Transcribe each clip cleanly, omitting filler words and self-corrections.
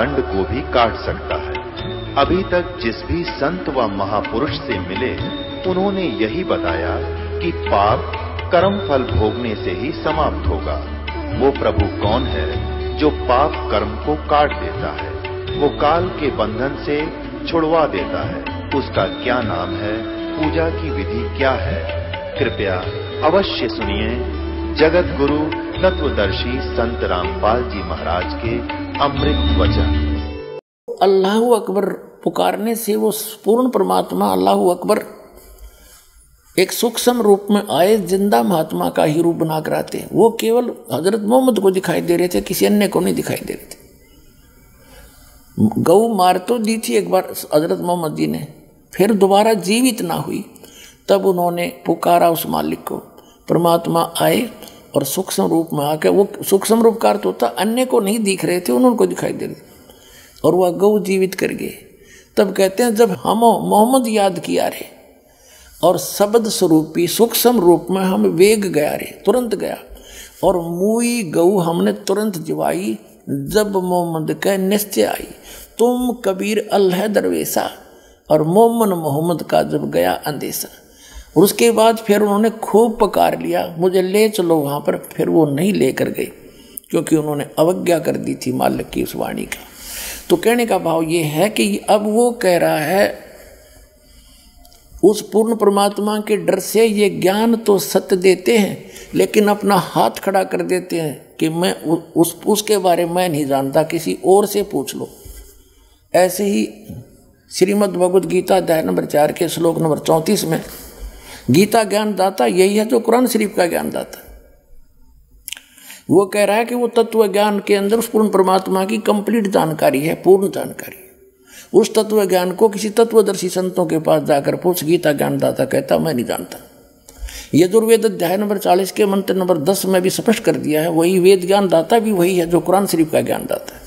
दंड को भी काट सकता है। अभी तक जिस भी संत व महापुरुष से मिले उन्होंने यही बताया कि पाप कर्म फल भोगने से ही समाप्त होगा। वो प्रभु कौन है जो पाप कर्म को काट देता है, वो काल के बंधन से छुड़वा देता है। उसका क्या नाम है, पूजा की विधि क्या है? कृपया अवश्य सुनिए जगत गुरु तत्वदर्शी संत रामपाल जी महाराज के अमृत वचन। अल्लाहु अकबर पुकारने से वो पूर्ण परमात्मा अल्लाहु अकबर एक सूक्ष्म रूप में आए, जिंदा महात्मा का ही रूप बना कर आते। वो केवल हजरत मोहम्मद को दिखाई दे रहे थे, किसी अन्य को नहीं दिखाई दे रहे थे। गौ मार तो दी थी एक बार हजरत मोहम्मद जी ने, फिर दोबारा जीवित ना हुई, तब उन्होंने पुकारा उस मालिक को। परमात्मा आए और सूक्ष्म रूप में आकर, वो सूक्ष्म रूप का अर्थ होता अन्य को नहीं दिख रहे थे, उनको दिखाई दे रहे थे, और वह गौ जीवित कर गए। तब कहते हैं जब हम मोहम्मद याद किया रे और शब्द स्वरूपी सूक्ष्म रूप में हम वेग गया रे, तुरंत गया, और मुई गऊ हमने तुरंत जिवाई। जब मोहम्मद का निश्चय आई, तुम कबीर अल्लाह दरवेशा, और मोमन मोहम्मद का जब गया अंदेशा। और उसके बाद फिर उन्होंने खूब पुकार लिया, मुझे ले चलो वहाँ पर। फिर वो नहीं लेकर गए, क्योंकि उन्होंने अवज्ञा कर दी थी मालिक की उस वाणी का। तो कहने का भाव ये है कि अब वो कह रहा है उस पूर्ण परमात्मा के डर से ये ज्ञान तो सत्य देते हैं, लेकिन अपना हाथ खड़ा कर देते हैं कि मैं उसके बारे में नहीं जानता, किसी और से पूछ लो। ऐसे ही श्रीमद् भगवद गीता अध्याय नंबर 4 के श्लोक नंबर 34 में गीता ज्ञान दाता यही है जो कुरान शरीफ का ज्ञान दाता। वो कह रहा है कि वो तत्व ज्ञान के अंदर उस पूर्ण परमात्मा की कंप्लीट जानकारी है, पूर्ण जानकारी। उस तत्व ज्ञान को किसी तत्वदर्शी संतों के पास जाकर पूछ, गीता ज्ञान दाता कहता मैं नहीं जानता। यजुर्वेद अध्याय नंबर 40 के मंत्र नंबर 10 में भी स्पष्ट कर दिया है, वही वेद ज्ञान दाता भी वही है जो कुरान शरीफ का ज्ञान दाता है।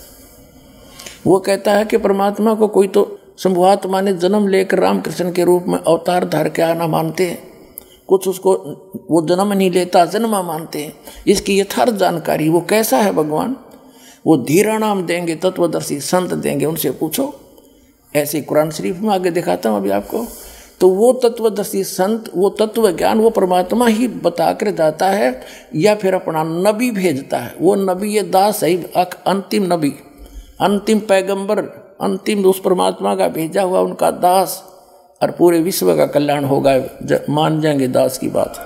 वो कहता है कि परमात्मा को कोई तो शंभुआत्मा ने जन्म लेकर रामकृष्ण के रूप में अवतार धार के आना मानते हैं, कुछ उसको वो जन्म नहीं लेता जन्मा मानते हैं। इसकी यथार्थ जानकारी वो कैसा है भगवान, वो धीरा नाम देंगे, तत्वदर्शी संत देंगे, उनसे पूछो। ऐसे कुरान शरीफ में आगे दिखाता हूँ अभी आपको। तो वो तत्वदर्शी संत, वो तत्व ज्ञान वो परमात्मा ही बता कर जाता है, या फिर अपना नबी भेजता है। वो नबी ये दास है, अंतिम नबी, अंतिम पैगंबर, अंतिम उस परमात्मा का भेजा हुआ उनका दास, और पूरे विश्व का कल्याण होगा, मान जाएंगे दास की बात।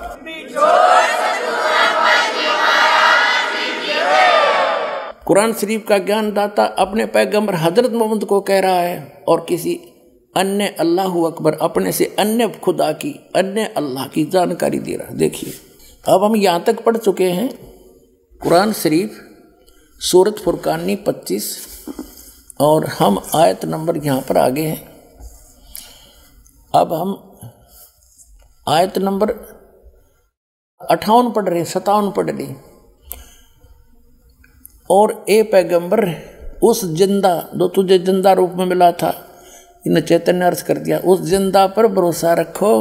कुरान शरीफ का ज्ञान दाता अपने पैगंबर हजरत मोहम्मद को कह रहा है, और किसी अन्य अल्लाहु अकबर अपने से अन्य खुदा की, अन्य अल्लाह की जानकारी दे रहा है। देखिए अब हम यहाँ तक पढ़ चुके हैं कुरान शरीफ सूरत फुरकानी 25, और हम आयत नंबर यहाँ पर आगे हैं। अब हम आयत नंबर 58 पढ़ रहे, 57 पढ़ रहे। और ए पैगंबर, उस जिंदा जो तुझे जिंदा रूप में मिला था, इन्हें चैतन्य अर्थ कर दिया, उस जिंदा पर भरोसा रखो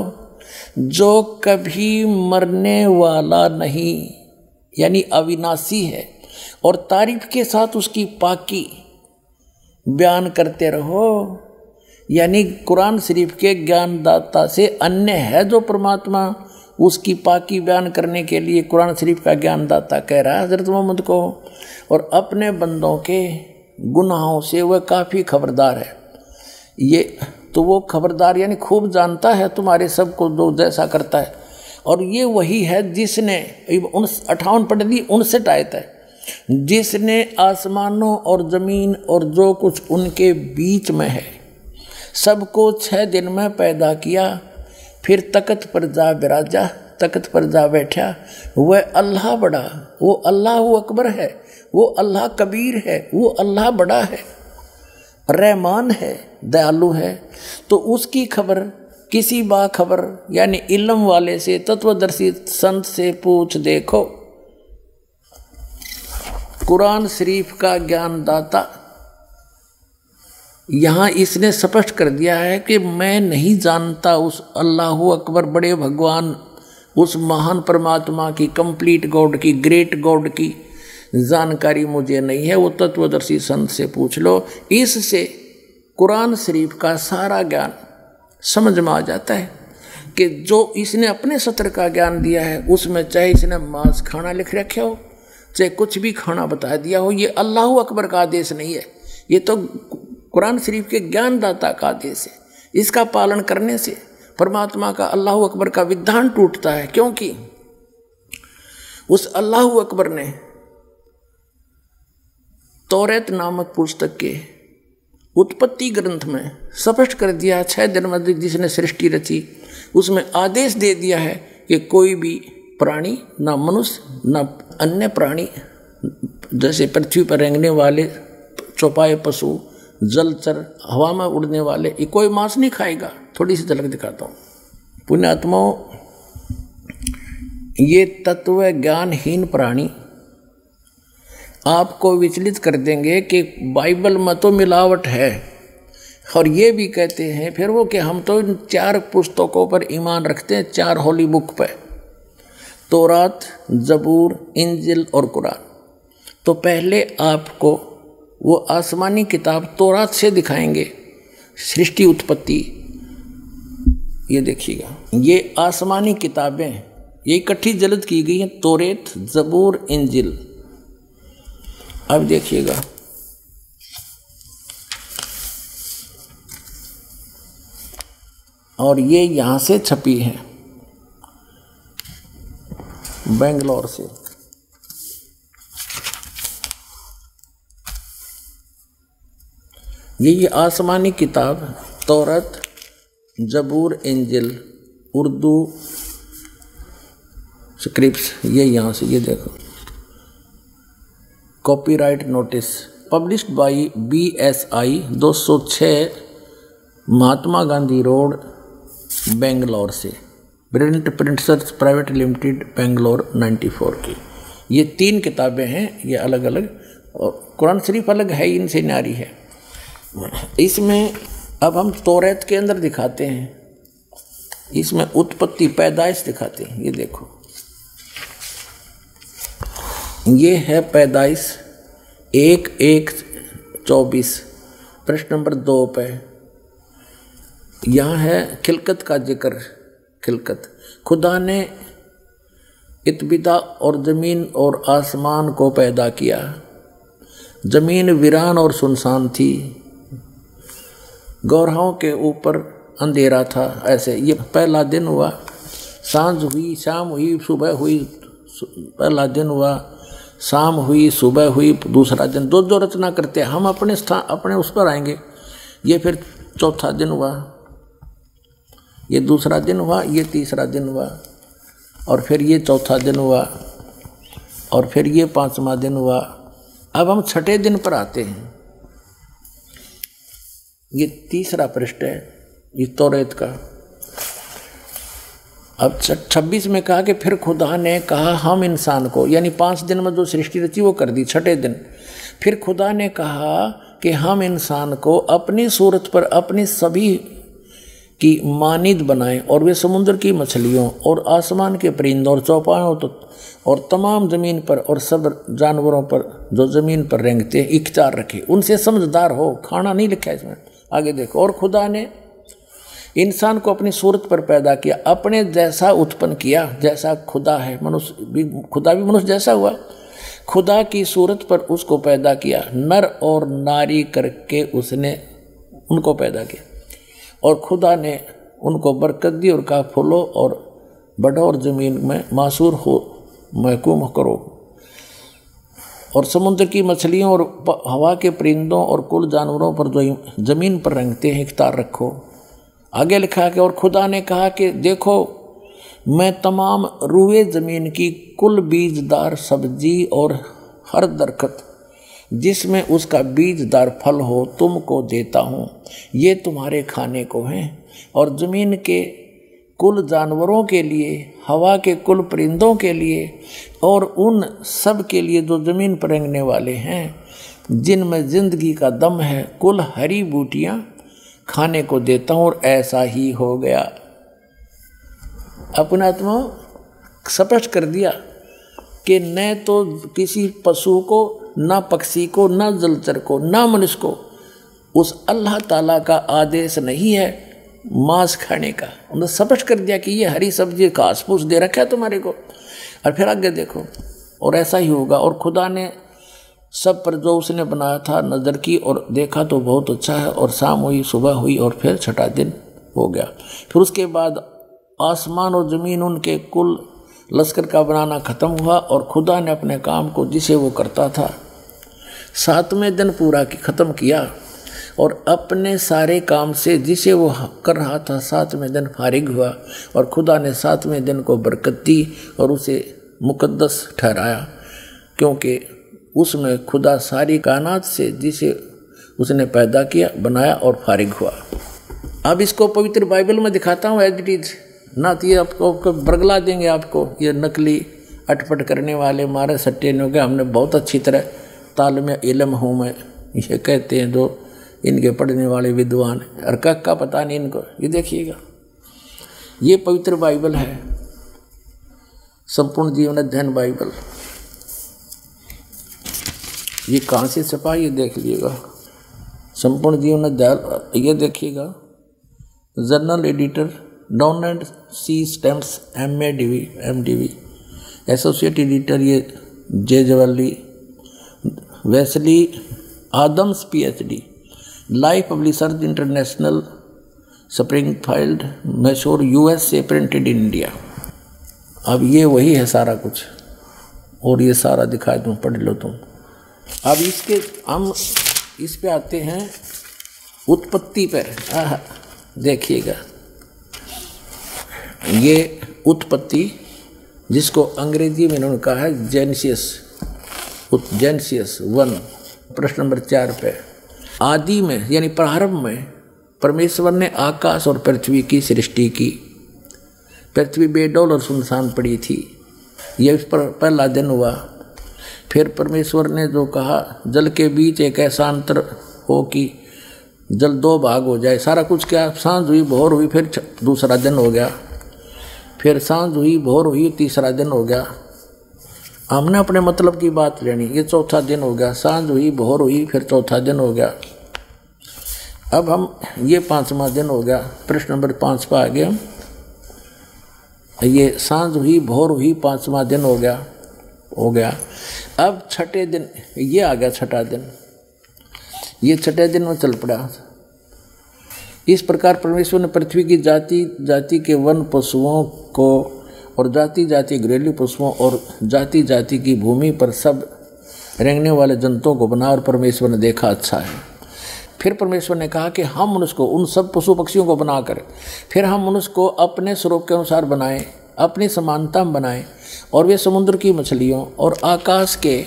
जो कभी मरने वाला नहीं, यानी अविनाशी है, और तारीफ के साथ उसकी पाकी बयान करते रहो। यानी कुरान शरीफ के ज्ञानदाता से अन्य है जो परमात्मा, उसकी पाकी बयान करने के लिए कुरान शरीफ का ज्ञानदाता कह रहा है हज़रत मोहम्मद को। और अपने बंदों के गुनाहों से वह काफ़ी खबरदार है। ये तो वो खबरदार यानी खूब जानता है तुम्हारे सब को जो जैसा करता है। और ये वही है जिसने 58 पढ़ दी, 59 आयत है, जिसने आसमानों और ज़मीन और जो कुछ उनके बीच में है सबको 6 दिन में पैदा किया, फिर तख्त पर जा बिराजा, तख्त पर जा बैठा। वह अल्लाह बड़ा, वो अल्लाह अकबर है, वो अल्लाह कबीर है, वो अल्लाह बड़ा है, रहमान है, दयालु है। तो उसकी खबर किसी बाखबर यानी इल्म वाले से, तत्वदर्शी संत से पूछ देखो। कुरान शरीफ का ज्ञानदाता यहाँ इसने स्पष्ट कर दिया है कि मैं नहीं जानता उस अल्लाह अकबर बड़े भगवान, उस महान परमात्मा की, कंप्लीट गॉड की, ग्रेट गॉड की जानकारी मुझे नहीं है, वो तत्वदर्शी संत से पूछ लो। इससे कुरान शरीफ का सारा ज्ञान समझ में आ जाता है कि जो इसने अपने सत्र का ज्ञान दिया है उसमें चाहे इसने मांस खाना लिख रखे हो, चाहे कुछ भी खाना बता दिया हो, ये अल्लाह अकबर का आदेश नहीं है, ये तो कुरान शरीफ के ज्ञानदाता का आदेश है। इसका पालन करने से परमात्मा का अल्लाह अकबर का विधान टूटता है, क्योंकि उस अल्लाह अकबर ने तौरात नामक पुस्तक के उत्पत्ति ग्रंथ में स्पष्ट कर दिया, 6 दिन में जिसने सृष्टि रची उसमें आदेश दे दिया है कि कोई भी प्राणी, ना मनुष्य ना अन्य प्राणी, जैसे पृथ्वी पर रेंगने वाले चौपाए पशु, जलचर, हवा में उड़ने वाले, ये कोई मांस नहीं खाएगा। थोड़ी सी झलक दिखाता हूँ। पुण्यात्माओं, ये तत्व ज्ञानहीन प्राणी आपको विचलित कर देंगे कि बाइबल में तो मिलावट है, और ये भी कहते हैं फिर वो कि हम तो इन 4 पुस्तकों पर ईमान रखते हैं, 4 होली बुक पर, तौरात, जबूर, इंजिल और कुरान। तो पहले आपको वो आसमानी किताब तौरात से दिखाएंगे सृष्टि उत्पत्ति। ये देखिएगा, ये आसमानी किताबें ये इकट्ठी जल्द की गई हैं, तौरात, जबूर, इंजिल। अब देखिएगा, और ये यहाँ से छपी है बेंगलोर से। ये आसमानी किताब तौरात, जबूर, इंजिल, उर्दू स्क्रिप्ट्स, ये यहाँ से, ये देखो, copyright notice published by BSI 206 Mahatma Gandhi road Bangalore से, प्रिंटर्स प्राइवेट लिमिटेड बेंगलोर 94 की। ये 3 किताबें हैं, ये अलग अलग, और कुरान शरीफ अलग है, इनसे न्यारी है। इसमें अब हम तौरात के अंदर दिखाते हैं, इसमें उत्पत्ति पैदाइश दिखाते हैं। ये देखो, ये है पैदाइश 1:1:24 प्रश्न नंबर 2 पे। यहाँ है खिलकत का जिक्र। खिलकत, खुदा ने इत्बिदा और ज़मीन और आसमान को पैदा किया। ज़मीन वीरान और सुनसान थी, गौरहों के ऊपर अंधेरा था। ऐसे ये पहला दिन हुआ, सांझ हुई, शाम हुई, सुबह हुई, पहला दिन हुआ, शाम हुई, सुबह हुई, दूसरा दिन। दो रचना करते हैं हम, अपने स्थान अपने उस पर आएंगे। ये फिर चौथा दिन हुआ, ये दूसरा दिन हुआ, ये तीसरा दिन हुआ, और फिर ये चौथा दिन हुआ, और फिर ये 5वां दिन हुआ। अब हम 6ठे दिन पर आते हैं। ये तीसरा पृष्ठ है ये तौरात का। अब 26 में कहा कि फिर खुदा ने कहा हम इंसान को, यानी 5 दिन में जो सृष्टि रची वो कर दी। 6ठे दिन फिर खुदा ने कहा कि हम इंसान को अपनी सूरत पर अपनी सभी की मानिद बनाएं, और वे समुद्र की मछलियों और आसमान के परिंदों और चौपायों और तमाम ज़मीन पर और सब जानवरों पर जो ज़मीन पर रेंगते हैं इख्तियार रखे, उनसे समझदार हो। खाना नहीं लिखा इसमें, आगे देखो। और खुदा ने इंसान को अपनी सूरत पर पैदा किया, अपने जैसा उत्पन्न किया, जैसा खुदा है। मनुष्य भी, खुदा भी मनुष्य जैसा हुआ। खुदा की सूरत पर उसको पैदा किया, नर और नारी करके उसने उनको पैदा किया। और खुदा ने उनको बरकत दी और कहा फूलो और बढ़ो और ज़मीन में मासूर हो, महकूम करो, और समुद्र की मछलियों और हवा के परिंदों और कुल जानवरों पर जो ज़मीन पर रेंगते हैं इख्तियार रखो। आगे लिखा कि और खुदा ने कहा कि देखो मैं तमाम रूए ज़मीन की कुल बीजदार सब्जी और हर दरख्त जिसमें उसका बीजदार फल हो तुमको देता हूँ, ये तुम्हारे खाने को हैं। और ज़मीन के कुल जानवरों के लिए, हवा के कुल परिंदों के लिए, और उन सब के लिए जो ज़मीन पर रेंगने वाले हैं, जिनमें ज़िंदगी का दम है, कुल हरी बूटियाँ खाने को देता हूँ। और ऐसा ही हो गया। अपने आत्मा स्पष्ट कर दिया कि न तो किसी पशु को, ना पक्षी को, ना जलचर को, ना मनुष्य को उस अल्लाह ताला का आदेश नहीं है मांस खाने का। उन्होंने स्पष्ट कर दिया कि ये हरी सब्जी घास फूस दे रखा है तुम्हारे को। और फिर आगे देखो, और ऐसा ही होगा। और खुदा ने सब पर जो उसने बनाया था नज़र की और देखा तो बहुत अच्छा है। और शाम हुई, सुबह हुई और फिर छठा दिन हो गया। फिर उसके बाद आसमान और ज़मीन उनके कुल लश्कर का बनाना ख़त्म हुआ और खुदा ने अपने काम को जिसे वो करता था 7वें दिन पूरा ख़त्म किया और अपने सारे काम से जिसे वो कर रहा था 7वें दिन फारिग हुआ। और खुदा ने 7वें दिन को बरकत दी और उसे मुकद्दस ठहराया, क्योंकि उसमें खुदा सारी कायनात से जिसे उसने पैदा किया, बनाया और फारिग हुआ। अब इसको पवित्र बाइबल में दिखाता हूँ एज इट इज, ना तो ये आपको बरगला देंगे आपको, ये नकली अटपट करने वाले मारे सट्टे ने हो गए। हमने बहुत अच्छी तरह ताल में इल्म हूँ मैं, ये कहते हैं जो इनके पढ़ने वाले विद्वान, और का पता नहीं इनको। ये देखिएगा, ये पवित्र बाइबल है, संपूर्ण जीवन अध्ययन बाइबल। ये कहाँ से छपा ये देख लीजिएगा, संपूर्ण जीवन अध्ययन। ये देखिएगा, journal editor Don and C Stamps MADV, associate editor ये J Jawali, Wesley Adams PhD, Life Publishers International, Springfield, Mysore, USA, printed in India. अब ये वही है सारा कुछ, और ये सारा दिखा दूँ, पढ़ लो तुम। अब इसके हम इस पे आते हैं उत्पत्ति पर। देखिएगा, ये उत्पत्ति जिसको अंग्रेजी में इन्होंने कहा है जेनेसिस 1, प्रश्न नंबर 4 पे। आदि में यानी प्रारंभ में परमेश्वर ने आकाश और पृथ्वी की सृष्टि की। पृथ्वी बेडौल और सुनसान पड़ी थी, यह इस पर पहला दिन हुआ। फिर परमेश्वर ने जो कहा, जल के बीच एक ऐसा अंतर हो कि जल 2 भाग हो जाए। सारा कुछ क्या, सांझ हुई, भोर हुई, फिर दूसरा दिन हो गया। फिर सांझ हुई, भोर हुई, तीसरा दिन हो गया। हमने अपने मतलब की बात लेनी, ये चौथा दिन हो गया। सांझ हुई, भोर हुई, फिर चौथा दिन हो गया। अब हम ये 5वां दिन हो गया, प्रश्न नंबर 5 पर आ गए हम। ये सांझ हुई, भोर हुई, 5वां दिन हो गया। अब छठे दिन ये आ गया, छठा दिन। ये छठे दिन में चल पड़ा। इस प्रकार परमेश्वर ने पृथ्वी की जाति जाति के वन पशुओं को और जाति जाति घरेलू पशुओं और जाति जाति की भूमि पर सब रेंगने वाले जंतुओं को बना, और परमेश्वर ने देखा अच्छा है। फिर परमेश्वर ने कहा कि हम मनुष्य को, उन सब पशु पक्षियों को बनाकर, फिर हम मनुष्य को अपने स्वरूप के अनुसार बनाएं, अपनी समानता में बनाएं, और वे समुद्र की मछलियों और आकाश के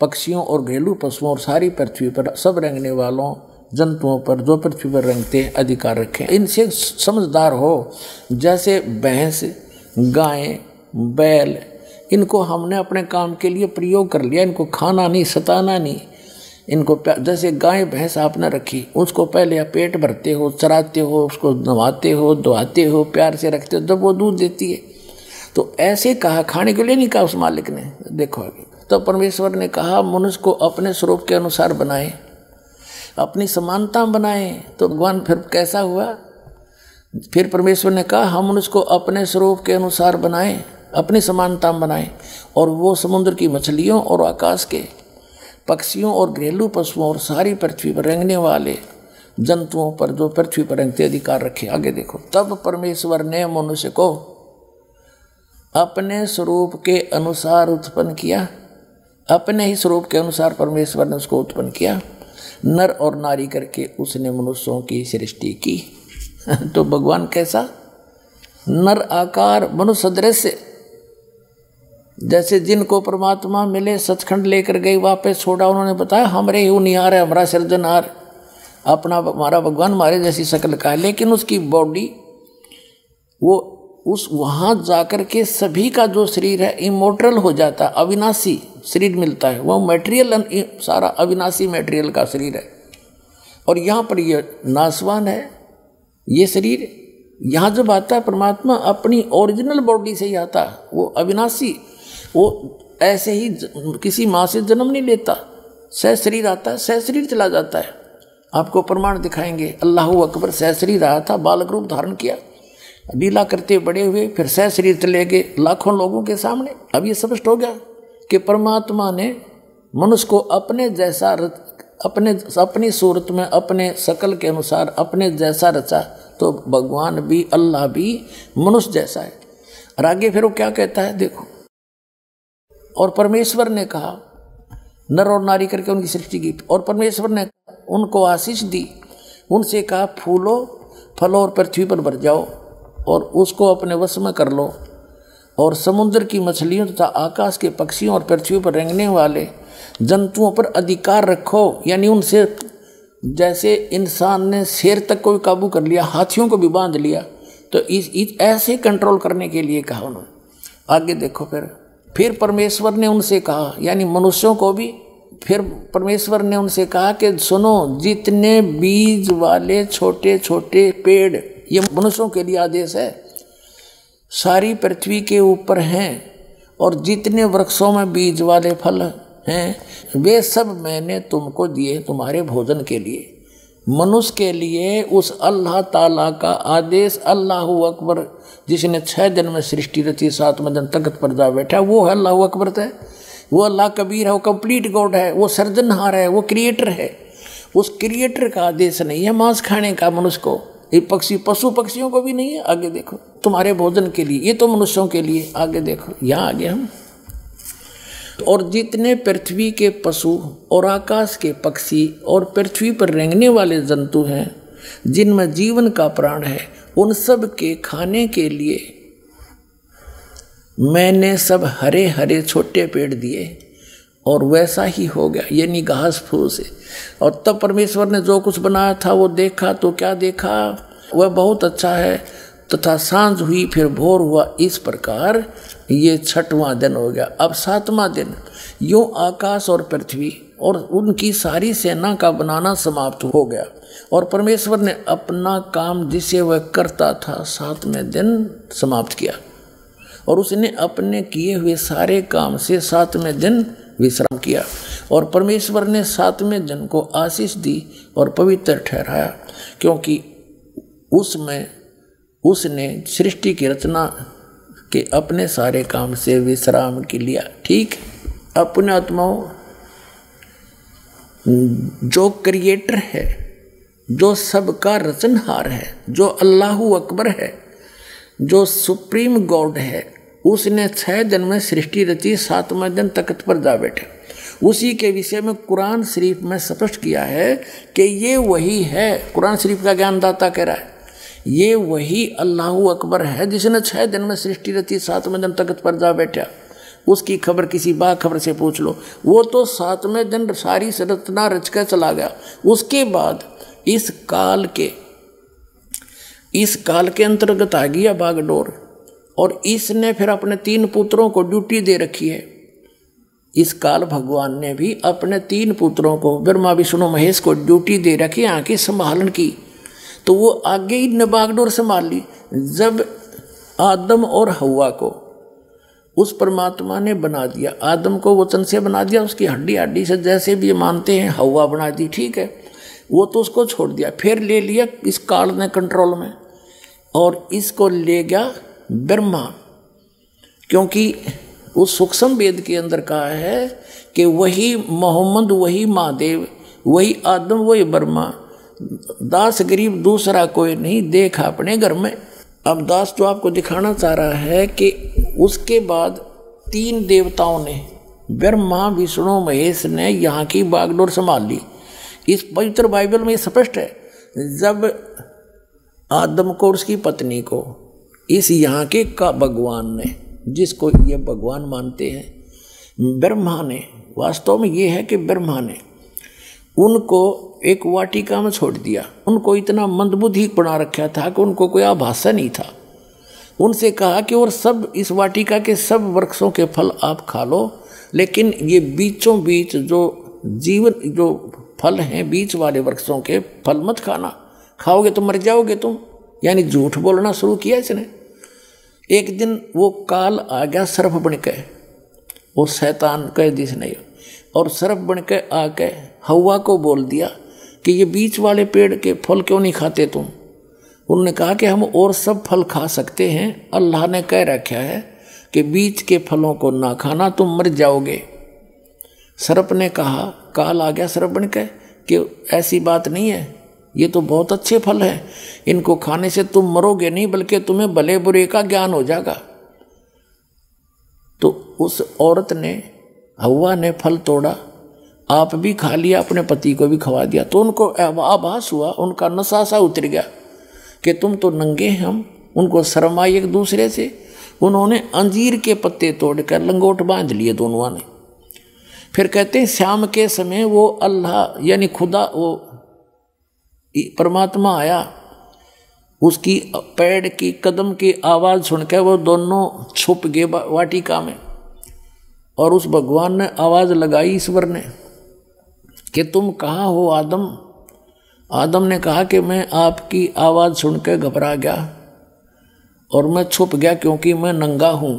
पक्षियों और घरेलू पशुओं और सारी पृथ्वी पर सब रेंगने वालों जंतुओं पर जो पृथ्वी पर रेंगते अधिकार रखें। इनसे समझदार हो, जैसे भैंस, गाय, बैल, इनको हमने अपने काम के लिए प्रयोग कर लिया। इनको खाना नहीं, सताना नहीं, इनको जैसे गाय भैंस आपने रखी, उसको पहले आप पेट भरते हो, चराते हो, उसको नहवाते हो, धोआते हो, प्यार से रखते हो, जब वो दूध देती है। तो ऐसे कहा, खाने के लिए नहीं कहा उस मालिक ने। देखो आगे, तो परमेश्वर ने कहा मनुष्य को अपने स्वरूप के अनुसार बनाए, अपनी समानता बनाए। तो भगवान फिर कैसा हुआ? फिर परमेश्वर ने कहा हम मनुष्य को अपने स्वरूप के अनुसार बनाएं, अपनी समानता बनाएं, और वो समुद्र की मछलियों और आकाश के पक्षियों और घरेलू पशुओं और सारी पृथ्वी पर रेंगने वाले जंतुओं पर जो पृथ्वी पर रेंगते अधिकार रखे। आगे देखो, तब परमेश्वर ने मनुष्य को अपने स्वरूप के अनुसार उत्पन्न किया। अपने ही स्वरूप के अनुसार परमेश्वर ने उसको उत्पन्न किया, नर और नारी करके उसने मनुष्यों की सृष्टि की। तो भगवान कैसा? नर आकार, मनुष्य सदृश, जैसे जिनको परमात्मा मिले सचखंड लेकर गए, वापस छोड़ा, उन्होंने बताया हमरे ही निहार है, हमारा सृजनहार, अपना हमारा भगवान हमारे जैसी शक्ल का है। लेकिन उसकी बॉडी वो उस वहाँ जाकर के सभी का जो शरीर है इमोर्टल हो जाता, अविनाशी शरीर मिलता है। वो मटेरियल सारा अविनाशी मटेरियल का शरीर है, और यहाँ पर ये नासवान है ये शरीर। यहाँ जब आता है परमात्मा अपनी ओरिजिनल बॉडी से ही आता है, वो अविनाशी, वो ऐसे ही किसी माँ से जन्म नहीं लेता, सहशरीर आता है, सहशरीर चला जाता है। आपको प्रमाण दिखाएंगे। अल्लाह अकबर सहशरीर आया था, बालक रूप धारण किया, लीला करते बड़े हुए, फिर सहशरीर चले गए लाखों लोगों के सामने। अब ये स्पष्ट हो गया कि परमात्मा ने मनुष्य को अपने जैसा अपनी सूरत में अपने शकल के अनुसार अपने जैसा रचा, तो भगवान भी अल्लाह भी मनुष्य जैसा है। और आगे फिर वो क्या कहता है देखो, और परमेश्वर ने कहा, नर और नारी करके उनकी सृष्टि की, और परमेश्वर ने उनको आशीष दी, उनसे कहा फूलो फलो और पृथ्वी पर भर जाओ और उसको अपने वश में कर लो, और समुद्र की मछलियों तथा आकाश के पक्षियों और पृथ्वी पर रेंगने वाले जंतुओं पर अधिकार रखो। यानी उनसे जैसे इंसान ने शेर तक को भी काबू कर लिया, हाथियों को भी बांध लिया, तो इस ऐसे कंट्रोल करने के लिए कहा उन्होंने। आगे देखो, फिर परमेश्वर ने उनसे कहा, यानी मनुष्यों को भी, फिर परमेश्वर ने उनसे कहा कि सुनो, जितने बीज वाले छोटे छोटे पेड़, ये मनुष्यों के लिए आदेश है, सारी पृथ्वी के ऊपर हैं, और जितने वृक्षों में बीज वाले फल हैं, वे सब मैंने तुमको दिए तुम्हारे भोजन के लिए। मनुष्य के लिए उस अल्लाह ताला का आदेश, अल्लाह अकबर, जिसने 6 दिन में सृष्टि रची, 7वें दिन तख्त पर जा बैठा, वो है अल्लाह अकबर है, वो अल्लाह कबीर है, वो कंप्लीट गॉड है, वो सर्जनहार है, वो क्रिएटर है। उस क्रिएटर का आदेश नहीं है मांस खाने का मनुष्य को, ये पशु पक्षियों को भी नहीं है। आगे देखो, तुम्हारे भोजन के लिए, ये तो मनुष्यों के लिए। आगे देखो, यहाँ आगे हम, और जितने पृथ्वी के पशु और आकाश के पक्षी और पृथ्वी पर रेंगने वाले जंतु हैं, जिनमें जीवन का प्राण है, उन सब के खाने के लिए मैंने सब हरे हरे छोटे पेड़ दिए, और वैसा ही हो गया, यानी घास फूस से। और तब परमेश्वर ने जो कुछ बनाया था वो देखा, तो क्या देखा, वह बहुत अच्छा है। तथा सांझ हुई, फिर भोर हुआ, इस प्रकार ये 6वां दिन हो गया। अब 7वां दिन, यूं आकाश और पृथ्वी और उनकी सारी सेना का बनाना समाप्त हो गया, और परमेश्वर ने अपना काम जिसे वह करता था 7वें दिन समाप्त किया, और उसने अपने किए हुए सारे काम से 7वें दिन विश्राम किया। और परमेश्वर ने 7वें दिन को आशीष दी और पवित्र ठहराया, क्योंकि उसमें उसने सृष्टि की रचना के अपने सारे काम से विश्राम के लिया। ठीक, अपने आत्माओं, जो क्रिएटर है, जो सबका रचनहार है, जो अल्लाह अकबर है, जो सुप्रीम गॉड है, उसने 6 दिन में सृष्टि रची, 7वें दिन तख्त पर जा बैठे। उसी के विषय में कुरान शरीफ में स्पष्ट किया है कि ये वही है। कुरान शरीफ का ज्ञानदाता कह रहा है, ये वही अल्लाह अकबर है जिसने 6 दिन में सृष्टि रची, 7वें दिन तख्त पर जा बैठा। उसकी खबर किसी बाखबर से पूछ लो, वो तो 7वें दिन सारी रचना रच कर चला गया। उसके बाद इस काल के अंतर्गत आ गया बागडोर, और इसने फिर अपने 3 पुत्रों को ड्यूटी दे रखी है। इस काल भगवान ने भी अपने 3 पुत्रों को, ब्रह्मा विष्णु महेश को ड्यूटी दे रखी आंखें संभालन की, तो वो आगे ही ने बागडोर संभाल ली। जब आदम और हव्वा को उस परमात्मा ने बना दिया, आदम को वचन से बना दिया, उसकी हड्डी हड्डी से जैसे भी मानते हैं, हव्वा बना दी, ठीक है, वो तो उसको छोड़ दिया। फिर ले लिया इस काल ने कंट्रोल में, और इसको ले गया ब्रह्मा, क्योंकि उस सूक्ष्म वेद के अंदर कहा है कि वही मोहम्मद, वही महादेव, वही आदम, वही ब्रह्मा, दास गरीब दूसरा कोई नहीं, देखा अपने घर में। अब दास जो आपको दिखाना चाह रहा है कि उसके बाद 3 देवताओं ने, ब्रह्मा विष्णु महेश ने यहाँ की बागडोर संभाल ली। इस पवित्र बाइबल में स्पष्ट है, जब आदम को और उसकी पत्नी को इस यहाँ के का भगवान ने, जिसको ये भगवान मानते हैं, ब्रह्मा ने, वास्तव में ये है कि ब्रह्मा ने उनको एक वाटिका में छोड़ दिया। उनको इतना मंदबुद्धि बना रखा था कि उनको कोई आभासा नहीं था। उनसे कहा कि और सब इस वाटिका के सब वृक्षों के फल आप खा लो, लेकिन ये बीचों बीच जो फल हैं, बीच वाले वृक्षों के फल मत खाना, खाओगे तो मर जाओगे तुम। यानी झूठ बोलना शुरू किया इसने। एक दिन वो काल आ गया सर्प बन के, वो शैतान कह दिस नहीं, और सर्प बन के आके हवा को बोल दिया कि ये बीच वाले पेड़ के फल क्यों नहीं खाते तुम। उन्होंने कहा कि हम और सब फल खा सकते हैं, अल्लाह ने कह रखा है कि बीच के फलों को ना खाना, तुम मर जाओगे। सर्प ने कहा, काल आ गया सर्प बन के कि ऐसी बात नहीं है, ये तो बहुत अच्छे फल हैं, इनको खाने से तुम मरोगे नहीं बल्कि तुम्हें भले बुरे का ज्ञान हो जाएगा। तो उस औरत ने, हव्वा ने फल तोड़ा, आप भी खा लिया, अपने पति को भी खवा दिया। तो उनको आभास हुआ, उनका नशा सा उतर गया कि तुम तो नंगे हैं, हम। उनको शर्म आई एक दूसरे से। उन्होंने अंजीर के पत्ते तोड़कर लंगोट बांध लिए दोनों ने। फिर कहते हैं शाम के समय वो अल्लाह यानी खुदा, वो परमात्मा आया, उसकी पैर की कदम की आवाज़ सुनकर वो दोनों छुप गए वाटिका में। और उस भगवान ने आवाज़ लगाई, ईश्वर ने, कि तुम कहाँ हो आदम। आदम ने कहा कि मैं आपकी आवाज़ सुनकर घबरा गया और मैं छुप गया क्योंकि मैं नंगा हूँ।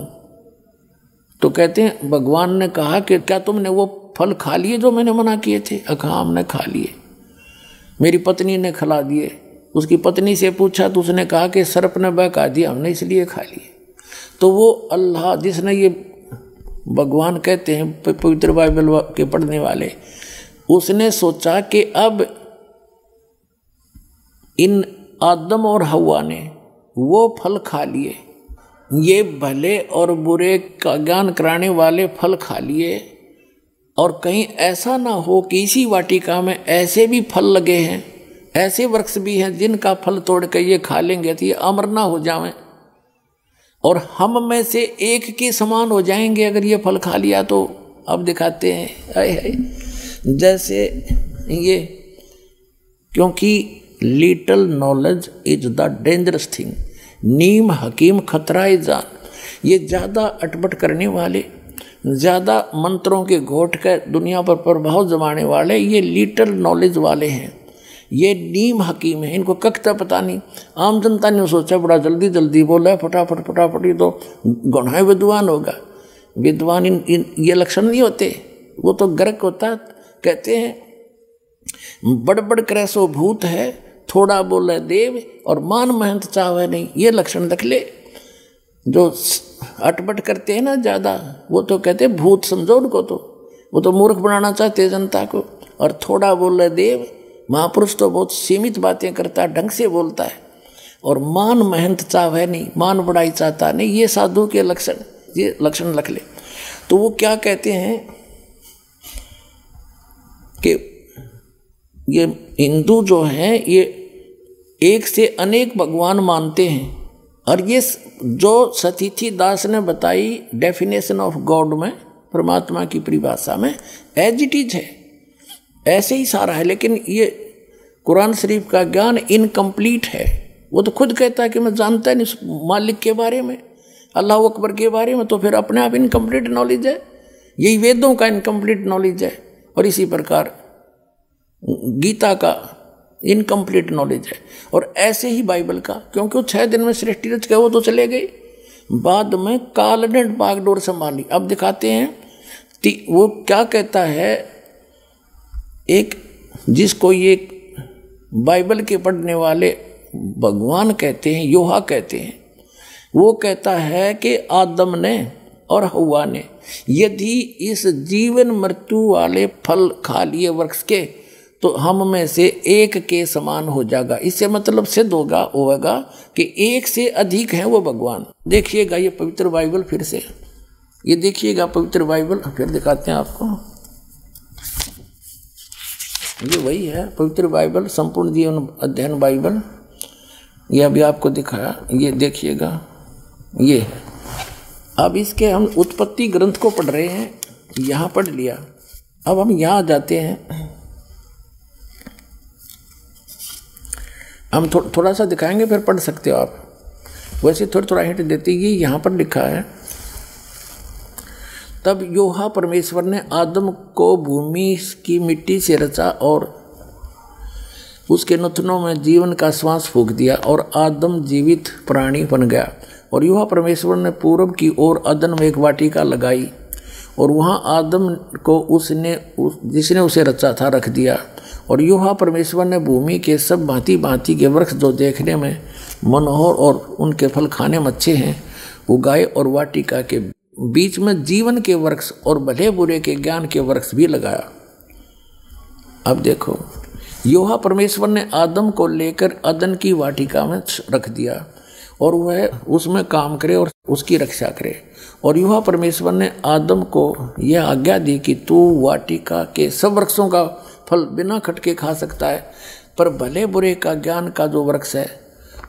तो कहते हैं भगवान ने कहा कि क्या तुमने वो फल खा लिए जो मैंने मना किए थे। हाँ, हमने खा लिए, मेरी पत्नी ने खिला दिए। उसकी पत्नी से पूछा तो उसने कहा कि सर्प ने बहका दिया, हमने इसलिए खा लिए। तो वो अल्लाह जिसने, ये भगवान कहते हैं पवित्र बाइबल के पढ़ने वाले, उसने सोचा कि अब इन आदम और हव्वा ने वो फल खा लिए, ये भले और बुरे का ज्ञान कराने वाले फल खा लिए, और कहीं ऐसा ना हो कि इसी वाटिका में ऐसे भी फल लगे हैं, ऐसे वृक्ष भी हैं जिनका फल तोड़ कर ये खा लेंगे तो ये अमर ना हो जाएं और हम में से एक के समान हो जाएंगे अगर ये फल खा लिया तो। अब दिखाते हैं आए जैसे ये, क्योंकि little knowledge is the dangerous thing, नीम हकीम खतरा जान। ये ज़्यादा अटपट करने वाले, ज़्यादा मंत्रों के घोट कर दुनिया पर प्रभाव जमाने वाले, ये लिटल नॉलेज वाले हैं, ये नीम हकीम है, इनको कखता पता नहीं। आम जनता ने सोचा बड़ा जल्दी जल्दी बोला, फटाफट फटाफट, ये तो गौना विद्वान होगा। विद्वान ये लक्षण नहीं होते, वो तो गर्क होता। कहते हैं बड़ बड़ करे सो भूत है, थोड़ा बोले देव और मान महंत चावे नहीं, ये लक्षण रख ले। जो अटपट करते हैं ना ज़्यादा, वो तो कहते हैं भूत समझो उनको, तो वो तो मूर्ख बनाना चाहते हैं जनता को। और थोड़ा बोले देव, महापुरुष तो बहुत सीमित बातें करता है, ढंग से बोलता है। और मान महंत चावे नहीं, मान बड़ाई चाहता नहीं, ये साधु के लक्षण, ये लक्षण रख ले। तो वो क्या कहते हैं कि ये हिंदू जो हैं ये एक से अनेक भगवान मानते हैं। और ये जो सतीथी दास ने बताई डेफिनेशन ऑफ गॉड में, परमात्मा की परिभाषा में, एज इट इज है, ऐसे ही सारा है। लेकिन ये कुरान शरीफ का ज्ञान इनकम्प्लीट है। वो तो खुद कहता है कि मैं जानता नहीं मालिक के बारे में, अल्लाह अकबर के बारे में, तो फिर अपने आप इनकम्प्लीट नॉलेज है। यही वेदों का इनकम्प्लीट नॉलेज है। और इसी प्रकार गीता का इनकम्प्लीट नॉलेज है। और ऐसे ही बाइबल का, क्योंकि वो 6 दिन में सृष्टि रच गए, वो तो चले गए, बाद में काल ने बागडोर संभाली। अब दिखाते हैं वो क्या कहता है। एक जिसको ये बाइबल के पढ़ने वाले भगवान कहते हैं, योहा कहते हैं, वो कहता है कि आदम ने और हव्वा ने यदि इस जीवन मृत्यु वाले फल खा लिए वृक्ष के, तो हम में से एक के समान हो जाएगा। इससे मतलब सिद्ध होगा कि एक से अधिक है वो भगवान। देखिएगा ये पवित्र बाइबल, फिर से ये देखिएगा पवित्र बाइबल, फिर दिखाते हैं आपको। ये वही है पवित्र बाइबल, संपूर्ण जीवन अध्ययन बाइबल। ये अभी आपको दिखाया, ये देखिएगा, ये है। अब इसके हम उत्पत्ति ग्रंथ को पढ़ रहे हैं, यहाँ पढ़ लिया। अब हम यहाँ जाते हैं, हम थोड़ा सा दिखाएंगे, फिर पढ़ सकते हो आप। वैसे थोड़ा हिंट देते, ये यहाँ पर लिखा है, तब योहा परमेश्वर ने आदम को भूमि की मिट्टी से रचा और उसके नथनों में जीवन का श्वास फूंक दिया और आदम जीवित प्राणी बन गया। और योहा परमेश्वर ने पूरब की ओर अदन में एक वाटिका लगाई और वहाँ आदम को जिसने उसे रचा था रख दिया। और यूहा परमेश्वर ने भूमि के सब भांति भांति के वृक्ष जो देखने में मनोहर और उनके फल खाने में अच्छे हैं उगाए, और वाटिका के बीच में जीवन के वृक्ष और भले बुरे के ज्ञान के वृक्ष भी लगाया। अब देखो, यूहा परमेश्वर ने आदम को लेकर अदन की वाटिका में रख दिया और वह उसमें काम करे और उसकी रक्षा करे। और यूहा परमेश्वर ने आदम को यह आज्ञा दी कि तू वाटिका के सब वृक्षों का फल बिना खटके खा सकता है, पर भले बुरे का ज्ञान का जो वृक्ष है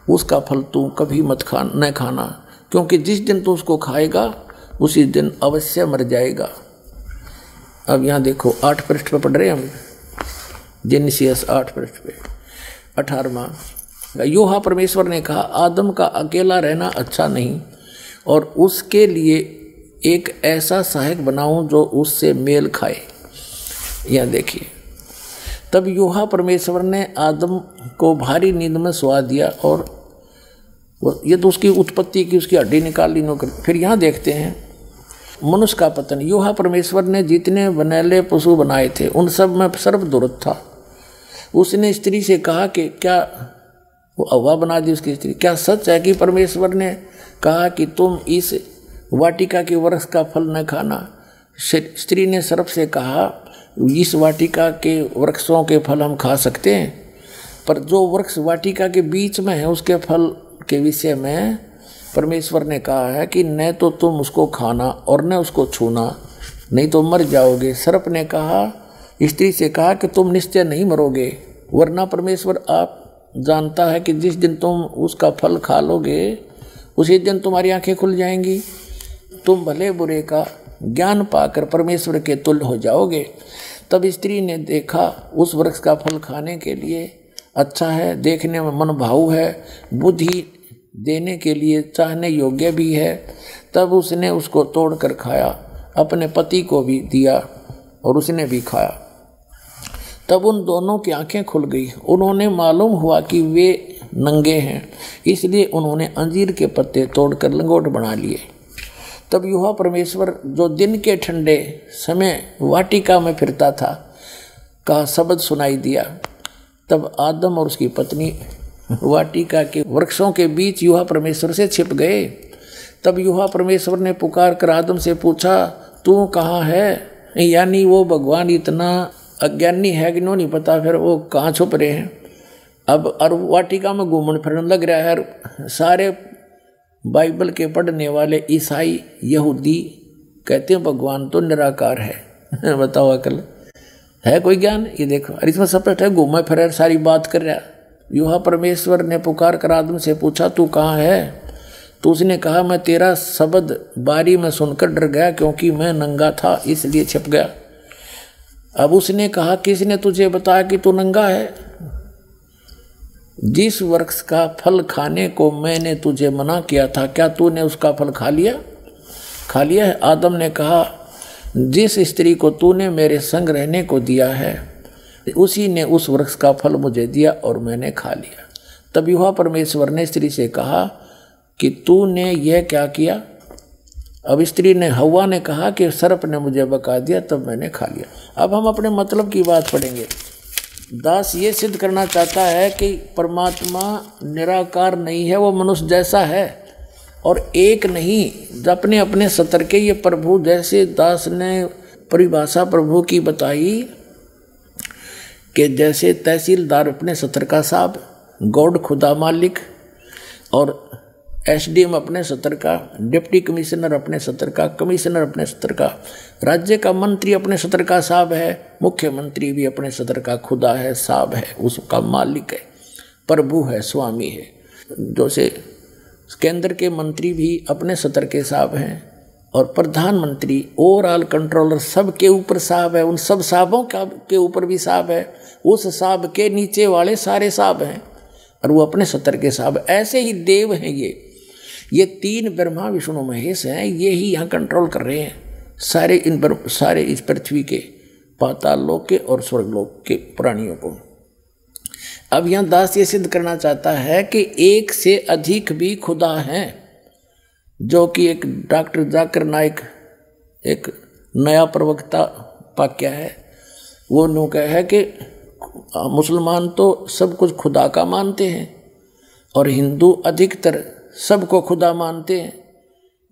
उसका फल तू कभी मत न खाना, क्योंकि जिस दिन तू उसको खाएगा उसी दिन अवश्य मर जाएगा। अब यहाँ देखो 8 पृष्ठ पे पढ़ रहे हैं हम, जेनेसिस 8 पृष्ठ पे 18वां। यूहा परमेश्वर ने कहा, आदम का अकेला रहना अच्छा नहीं, और उसके लिए एक ऐसा सहायक बनाऊं जो उससे मेल खाए। यहाँ देखिए, तब यूहा परमेश्वर ने आदम को भारी नींद में सुला दिया, और ये तो उसकी उत्पत्ति की, उसकी हड्डी निकाल ली नौकर। फिर यहाँ देखते हैं मनुष्य का पतन। यूहा परमेश्वर ने जितने बनैले पशु बनाए थे उन सब में सर्वदुर्लभ था। उसने स्त्री से कहा कि क्या, वो हव्वा बना दी उसकी स्त्री, क्या सच है कि परमेश्वर ने कहा कि तुम इस वाटिका के वृक्ष का फल न खाना? स्त्री ने सर्प से कहा, इस वाटिका के वृक्षों के फल हम खा सकते हैं, पर जो वृक्ष वाटिका के बीच में है उसके फल के विषय में परमेश्वर ने कहा है कि न तो तुम उसको खाना और न उसको छूना, नहीं तो मर जाओगे। सर्प ने कहा, स्त्री से कहा कि तुम निश्चय नहीं मरोगे, वरना परमेश्वर आप जानता है कि जिस दिन तुम उसका फल खा लोगे उसी दिन तुम्हारी आंखें खुल जाएंगी, तुम भले बुरे का ज्ञान पाकर परमेश्वर के तुल्य हो जाओगे। तब स्त्री ने देखा उस वृक्ष का फल खाने के लिए अच्छा है, देखने में मन भाऊ है, बुद्धि देने के लिए चाहने योग्य भी है। तब उसने उसको तोड़कर खाया, अपने पति को भी दिया और उसने भी खाया। तब उन दोनों की आंखें खुल गई, उन्होंने मालूम हुआ कि वे नंगे हैं, इसलिए उन्होंने अंजीर के पत्ते तोड़कर लंगोट बना लिए। तब यूहा परमेश्वर जो दिन के ठंडे समय वाटिका में फिरता था का शब्द सुनाई दिया। तब आदम और उसकी पत्नी वाटिका के वृक्षों के बीच यूहा परमेश्वर से छिप गए। तब यूहा परमेश्वर ने पुकार कर आदम से पूछा, तू कहाँ है? यानी वो भगवान इतना अज्ञानी है कि नहीं पता फिर वो कहाँ छुप रहे हैं। अब और वाटिका में घूमने फिरने लग रहा है। सारे बाइबल के पढ़ने वाले ईसाई यहूदी कहते हैं भगवान तो निराकार है। बताओ अकल है कोई ज्ञान? ये देखो, और इसमें सपट है, घूमा फिर सारी बात कर रहा। यूहा परमेश्वर ने पुकार कर आदम से पूछा, तू कहाँ है? तो उसने कहा, मैं तेरा शब्द बारी में सुनकर डर गया, क्योंकि मैं नंगा था इसलिए छिप गया। अब उसने कहा, किसने तुझे बताया कि तू नंगा है? जिस वृक्ष का फल खाने को मैंने तुझे मना किया था, क्या तूने उसका फल खा लिया? खा लिया है। आदम ने कहा, जिस स्त्री को तूने मेरे संग रहने को दिया है उसी ने उस वृक्ष का फल मुझे दिया और मैंने खा लिया। तब यूहा परमेश्वर ने स्त्री से कहा कि तूने यह क्या किया? अब स्त्री ने, हव्वा ने कहा कि सर्प ने मुझे बका दिया, तब मैंने खा लिया। अब हम अपने मतलब की बात पढ़ेंगे। दास ये सिद्ध करना चाहता है कि परमात्मा निराकार नहीं है, वो मनुष्य जैसा है और एक नहीं, अपने अपने सतर के ये प्रभु। जैसे दास ने परिभाषा प्रभु की बताई कि जैसे तहसीलदार अपने सतर का साहब, गॉड खुदा मालिक, और एसडीएम अपने सतर का, डिप्टी कमिश्नर अपने सतर का, कमिश्नर अपने सतर का, राज्य का मंत्री अपने सतर का साहब है, मुख्यमंत्री भी अपने सतर का खुदा है, साहब है, उसका मालिक है, प्रभु है, स्वामी है। जैसे केंद्र के मंत्री भी अपने सतर के साहब हैं, और प्रधानमंत्री ओवरऑल कंट्रोलर सबके ऊपर साहब है, उन सब साहबों के ऊपर भी साहब है, उस साहब के नीचे वाले सारे साहब हैं और वो अपने सतर के साहब। ऐसे ही देव हैं ये तीन ब्रह्मा विष्णु महेश हैं, ये ही यहाँ कंट्रोल कर रहे हैं सारे इस पृथ्वी के, पाताल लोक के और स्वर्गलोक के प्राणियों को। अब यहाँ दास ये सिद्ध करना चाहता है कि एक से अधिक भी खुदा हैं, जो कि एक डॉक्टर जाकिर नाइक एक नया प्रवक्ता वाक्य है, वो नो कह है कि मुसलमान तो सब कुछ खुदा का मानते हैं और हिंदू अधिकतर सबको खुदा मानते हैं।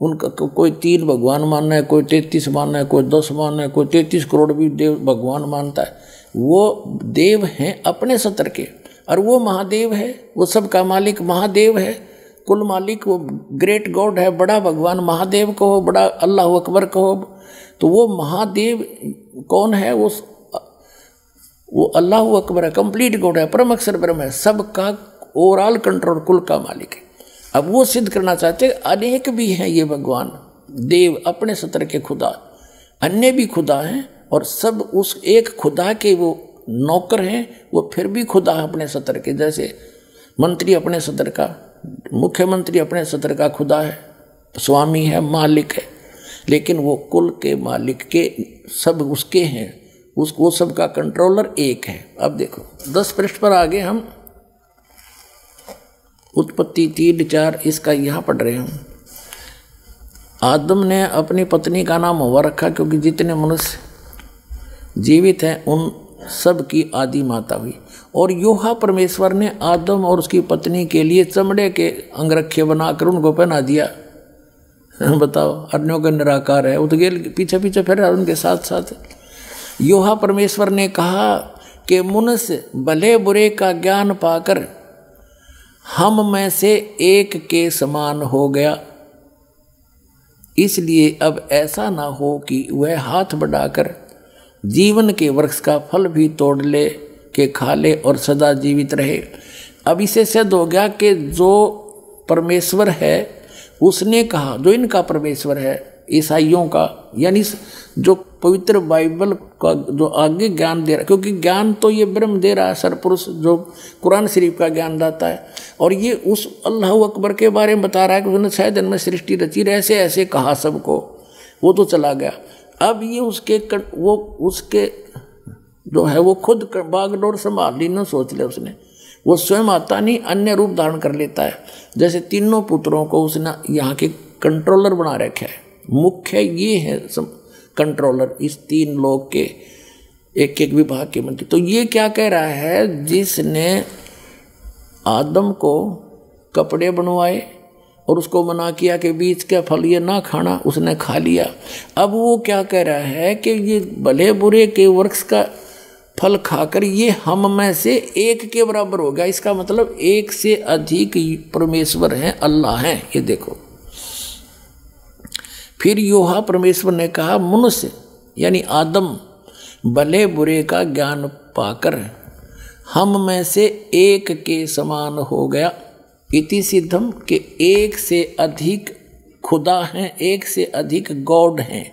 उनका कोई 3 भगवान मानना है, कोई 33 मानना है, कोई 10 मानना है, कोई 33 करोड़ भी देव भगवान मानता है। वो देव हैं अपने सतर के, और वो महादेव है, वो सबका मालिक महादेव है, कुल मालिक वो ग्रेट गॉड है। बड़ा भगवान महादेव कहो, बड़ा अल्लाह अकबर कहो, तो वो महादेव कौन है? वो अल्लाह अकबर है, कंप्लीट गॉड है, परम अक्षर ब्रह्म है, सबका ओवरऑल कंट्रोल, कुल का मालिक है। अब वो सिद्ध करना चाहते हैं अनेक भी हैं ये भगवान देव अपने सतर के खुदा, अन्य भी खुदा हैं और सब उस एक खुदा के वो नौकर हैं, वो फिर भी खुदा अपने सतर के। जैसे मंत्री अपने सतर का, मुख्यमंत्री अपने सतर का खुदा है, स्वामी है, मालिक है, लेकिन वो कुल के मालिक के सब उसके हैं, उसको सबका कंट्रोलर एक है। अब देखो 10 पृष्ठ पर आगे हम उत्पत्ति 3:4 इसका यहाँ पढ़ रहे हैं। आदम ने अपनी पत्नी का नाम हवा रखा क्योंकि जितने मनुष्य जीवित हैं उन सब की आदि माता हुई। और योहा परमेश्वर ने आदम और उसकी पत्नी के लिए चमड़े के अंगरखे बनाकर उनको पहना दिया। बताओ, अन्यों का निराकार है, वो तो गेल पीछे पीछे फिर उनके साथ साथ। योहा परमेश्वर ने कहा कि मनुष्य भले बुरे का ज्ञान पाकर हम में से एक के समान हो गया, इसलिए अब ऐसा ना हो कि वह हाथ बढ़ाकर जीवन के वृक्ष का फल भी तोड़ ले के खा ले और सदा जीवित रहे। अब इसे सिद्ध हो गया कि जो परमेश्वर है उसने कहा, जो इनका परमेश्वर है ईसाइयों का, यानी जो पवित्र बाइबल का जो आगे ज्ञान दे रहा है, क्योंकि ज्ञान तो ये ब्रह्म दे रहा है, सरपुरुष जो कुरान शरीफ का ज्ञान दाता है, और ये उस अल्लाह अकबर के बारे में बता रहा है कि उसने शायद दिन में सृष्टि रची, ऐसे ऐसे कहा सबको, वो तो चला गया। अब ये उसके जो है वो खुद बागडोर संभाल ली, न सोच ले उसने, वो स्वयं आता नहीं, अन्य रूप धारण कर लेता है। जैसे तीनों पुत्रों को उसने यहाँ के कंट्रोलर बना रखा है, मुख्य ये है कंट्रोलर इस 3 लोग के एक एक विभाग के मंत्री। तो ये क्या कह रहा है, जिसने आदम को कपड़े बनवाए और उसको मना किया कि बीच का फल ये ना खाना, उसने खा लिया। अब वो क्या कह रहा है कि ये भले बुरे के वृक्ष का फल खाकर ये हम में से एक के बराबर हो गया। इसका मतलब एक से अधिक परमेश्वर हैं, अल्लाह हैं। ये देखो, फिर योहा परमेश्वर ने कहा मनुष्य यानी आदम भले बुरे का ज्ञान पाकर हम में से एक के समान हो गया। इति सिद्धम के एक से अधिक खुदा हैं, एक से अधिक गॉड हैं।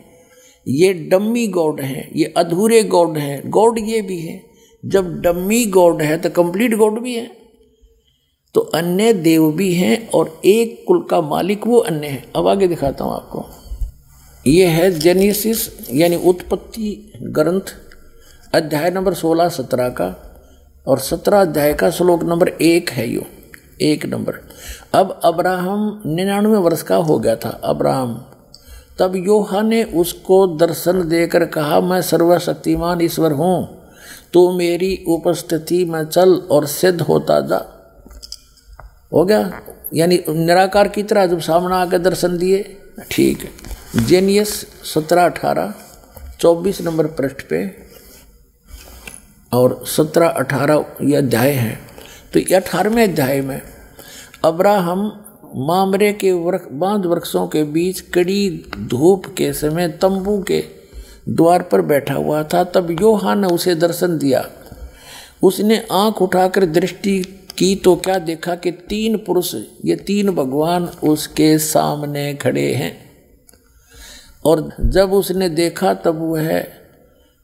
ये डम्मी गॉड हैं, ये अधूरे गॉड हैं, गॉड ये भी है। जब डम्मी गॉड है तो कंप्लीट गॉड भी है, तो अन्य देव भी हैं और एक कुल का मालिक वो अन्य है। अब आगे दिखाता हूँ आपको। ये है जेनेसिस यानी उत्पत्ति ग्रंथ अध्याय नंबर 16-17 का, और 17 अध्याय का श्लोक नंबर 1 है यो 1 नंबर। अब अब्राहम 99 वर्ष का हो गया था अब्राहम। तब योहा ने उसको दर्शन देकर कहा, मैं सर्वशक्तिमान ईश्वर हूँ, तू मेरी उपस्थिति में चल और सिद्ध होता जा। हो गया, यानी निराकार की तरह जब सामने आकर दर्शन दिए। ठीक है, जेनियस 17-18 24 नंबर पृष्ठ पे और 17-18 ये अध्याय हैं। तो 18वें अध्याय में अब्राहम मामरे के बांध वृक्षों के बीच कड़ी धूप के समय तंबू के द्वार पर बैठा हुआ था। तब योहा ने उसे दर्शन दिया। उसने आंख उठाकर दृष्टि की तो क्या देखा कि 3 पुरुष, ये 3 भगवान उसके सामने खड़े हैं। और जब उसने देखा तब वह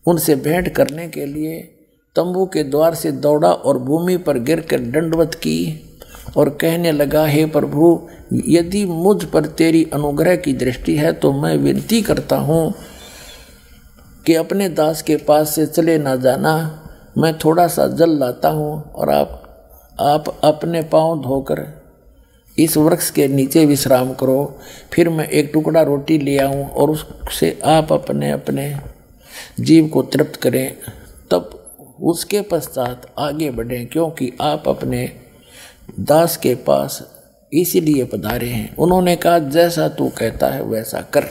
उनसे भेंट करने के लिए तंबू के द्वार से दौड़ा और भूमि पर गिरकर दंडवत की और कहने लगा, हे प्रभु, यदि मुझ पर तेरी अनुग्रह की दृष्टि है तो मैं विनती करता हूँ कि अपने दास के पास से चले ना जाना। मैं थोड़ा सा जल लाता हूँ और आप अपने पांव धोकर इस वृक्ष के नीचे विश्राम करो, फिर मैं एक टुकड़ा रोटी ले आऊं और उससे आप अपने अपने जीव को तृप्त करें, तब उसके पश्चात आगे बढ़ें, क्योंकि आप अपने दास के पास इसीलिए पधारे हैं। उन्होंने कहा जैसा तू कहता है वैसा कर।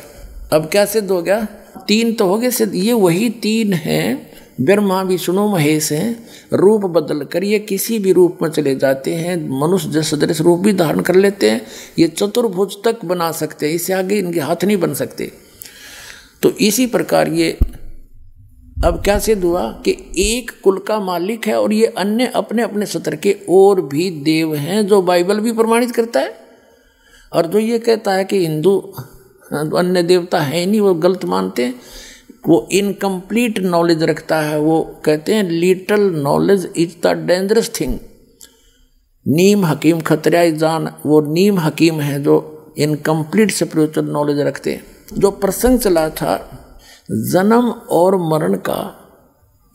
अब क्या सिद्ध हो गया? 3 तो हो गए सिद्ध। ये वही 3 हैं, ब्रह्मा विष्णु महेश हैं। रूप बदल कर ये किसी भी रूप में चले जाते हैं, मनुष्य जैसे सदृश रूप भी धारण कर लेते हैं। ये चतुर्भुज तक बना सकते हैं, इससे आगे इनके हाथ नहीं बन सकते। तो इसी प्रकार ये अब क्या सिद्ध हुआ कि एक कुल का मालिक है और ये अन्य अपने अपने सत्र के और भी देव हैं, जो बाइबल भी प्रमाणित करता है। और जो ये कहता है कि हिंदू अन्य देवता है नहीं, वो गलत मानते हैं, वो इनकम्प्लीट नॉलेज रखता है। वो कहते हैं little knowledge is the dangerous thing. नीम हकीम खतरा जान, वो नीम हकीम है जो इनकम्प्लीट स्पिरिचुअल नॉलेज रखते हैं। जो प्रसंग चला था जन्म और मरण का,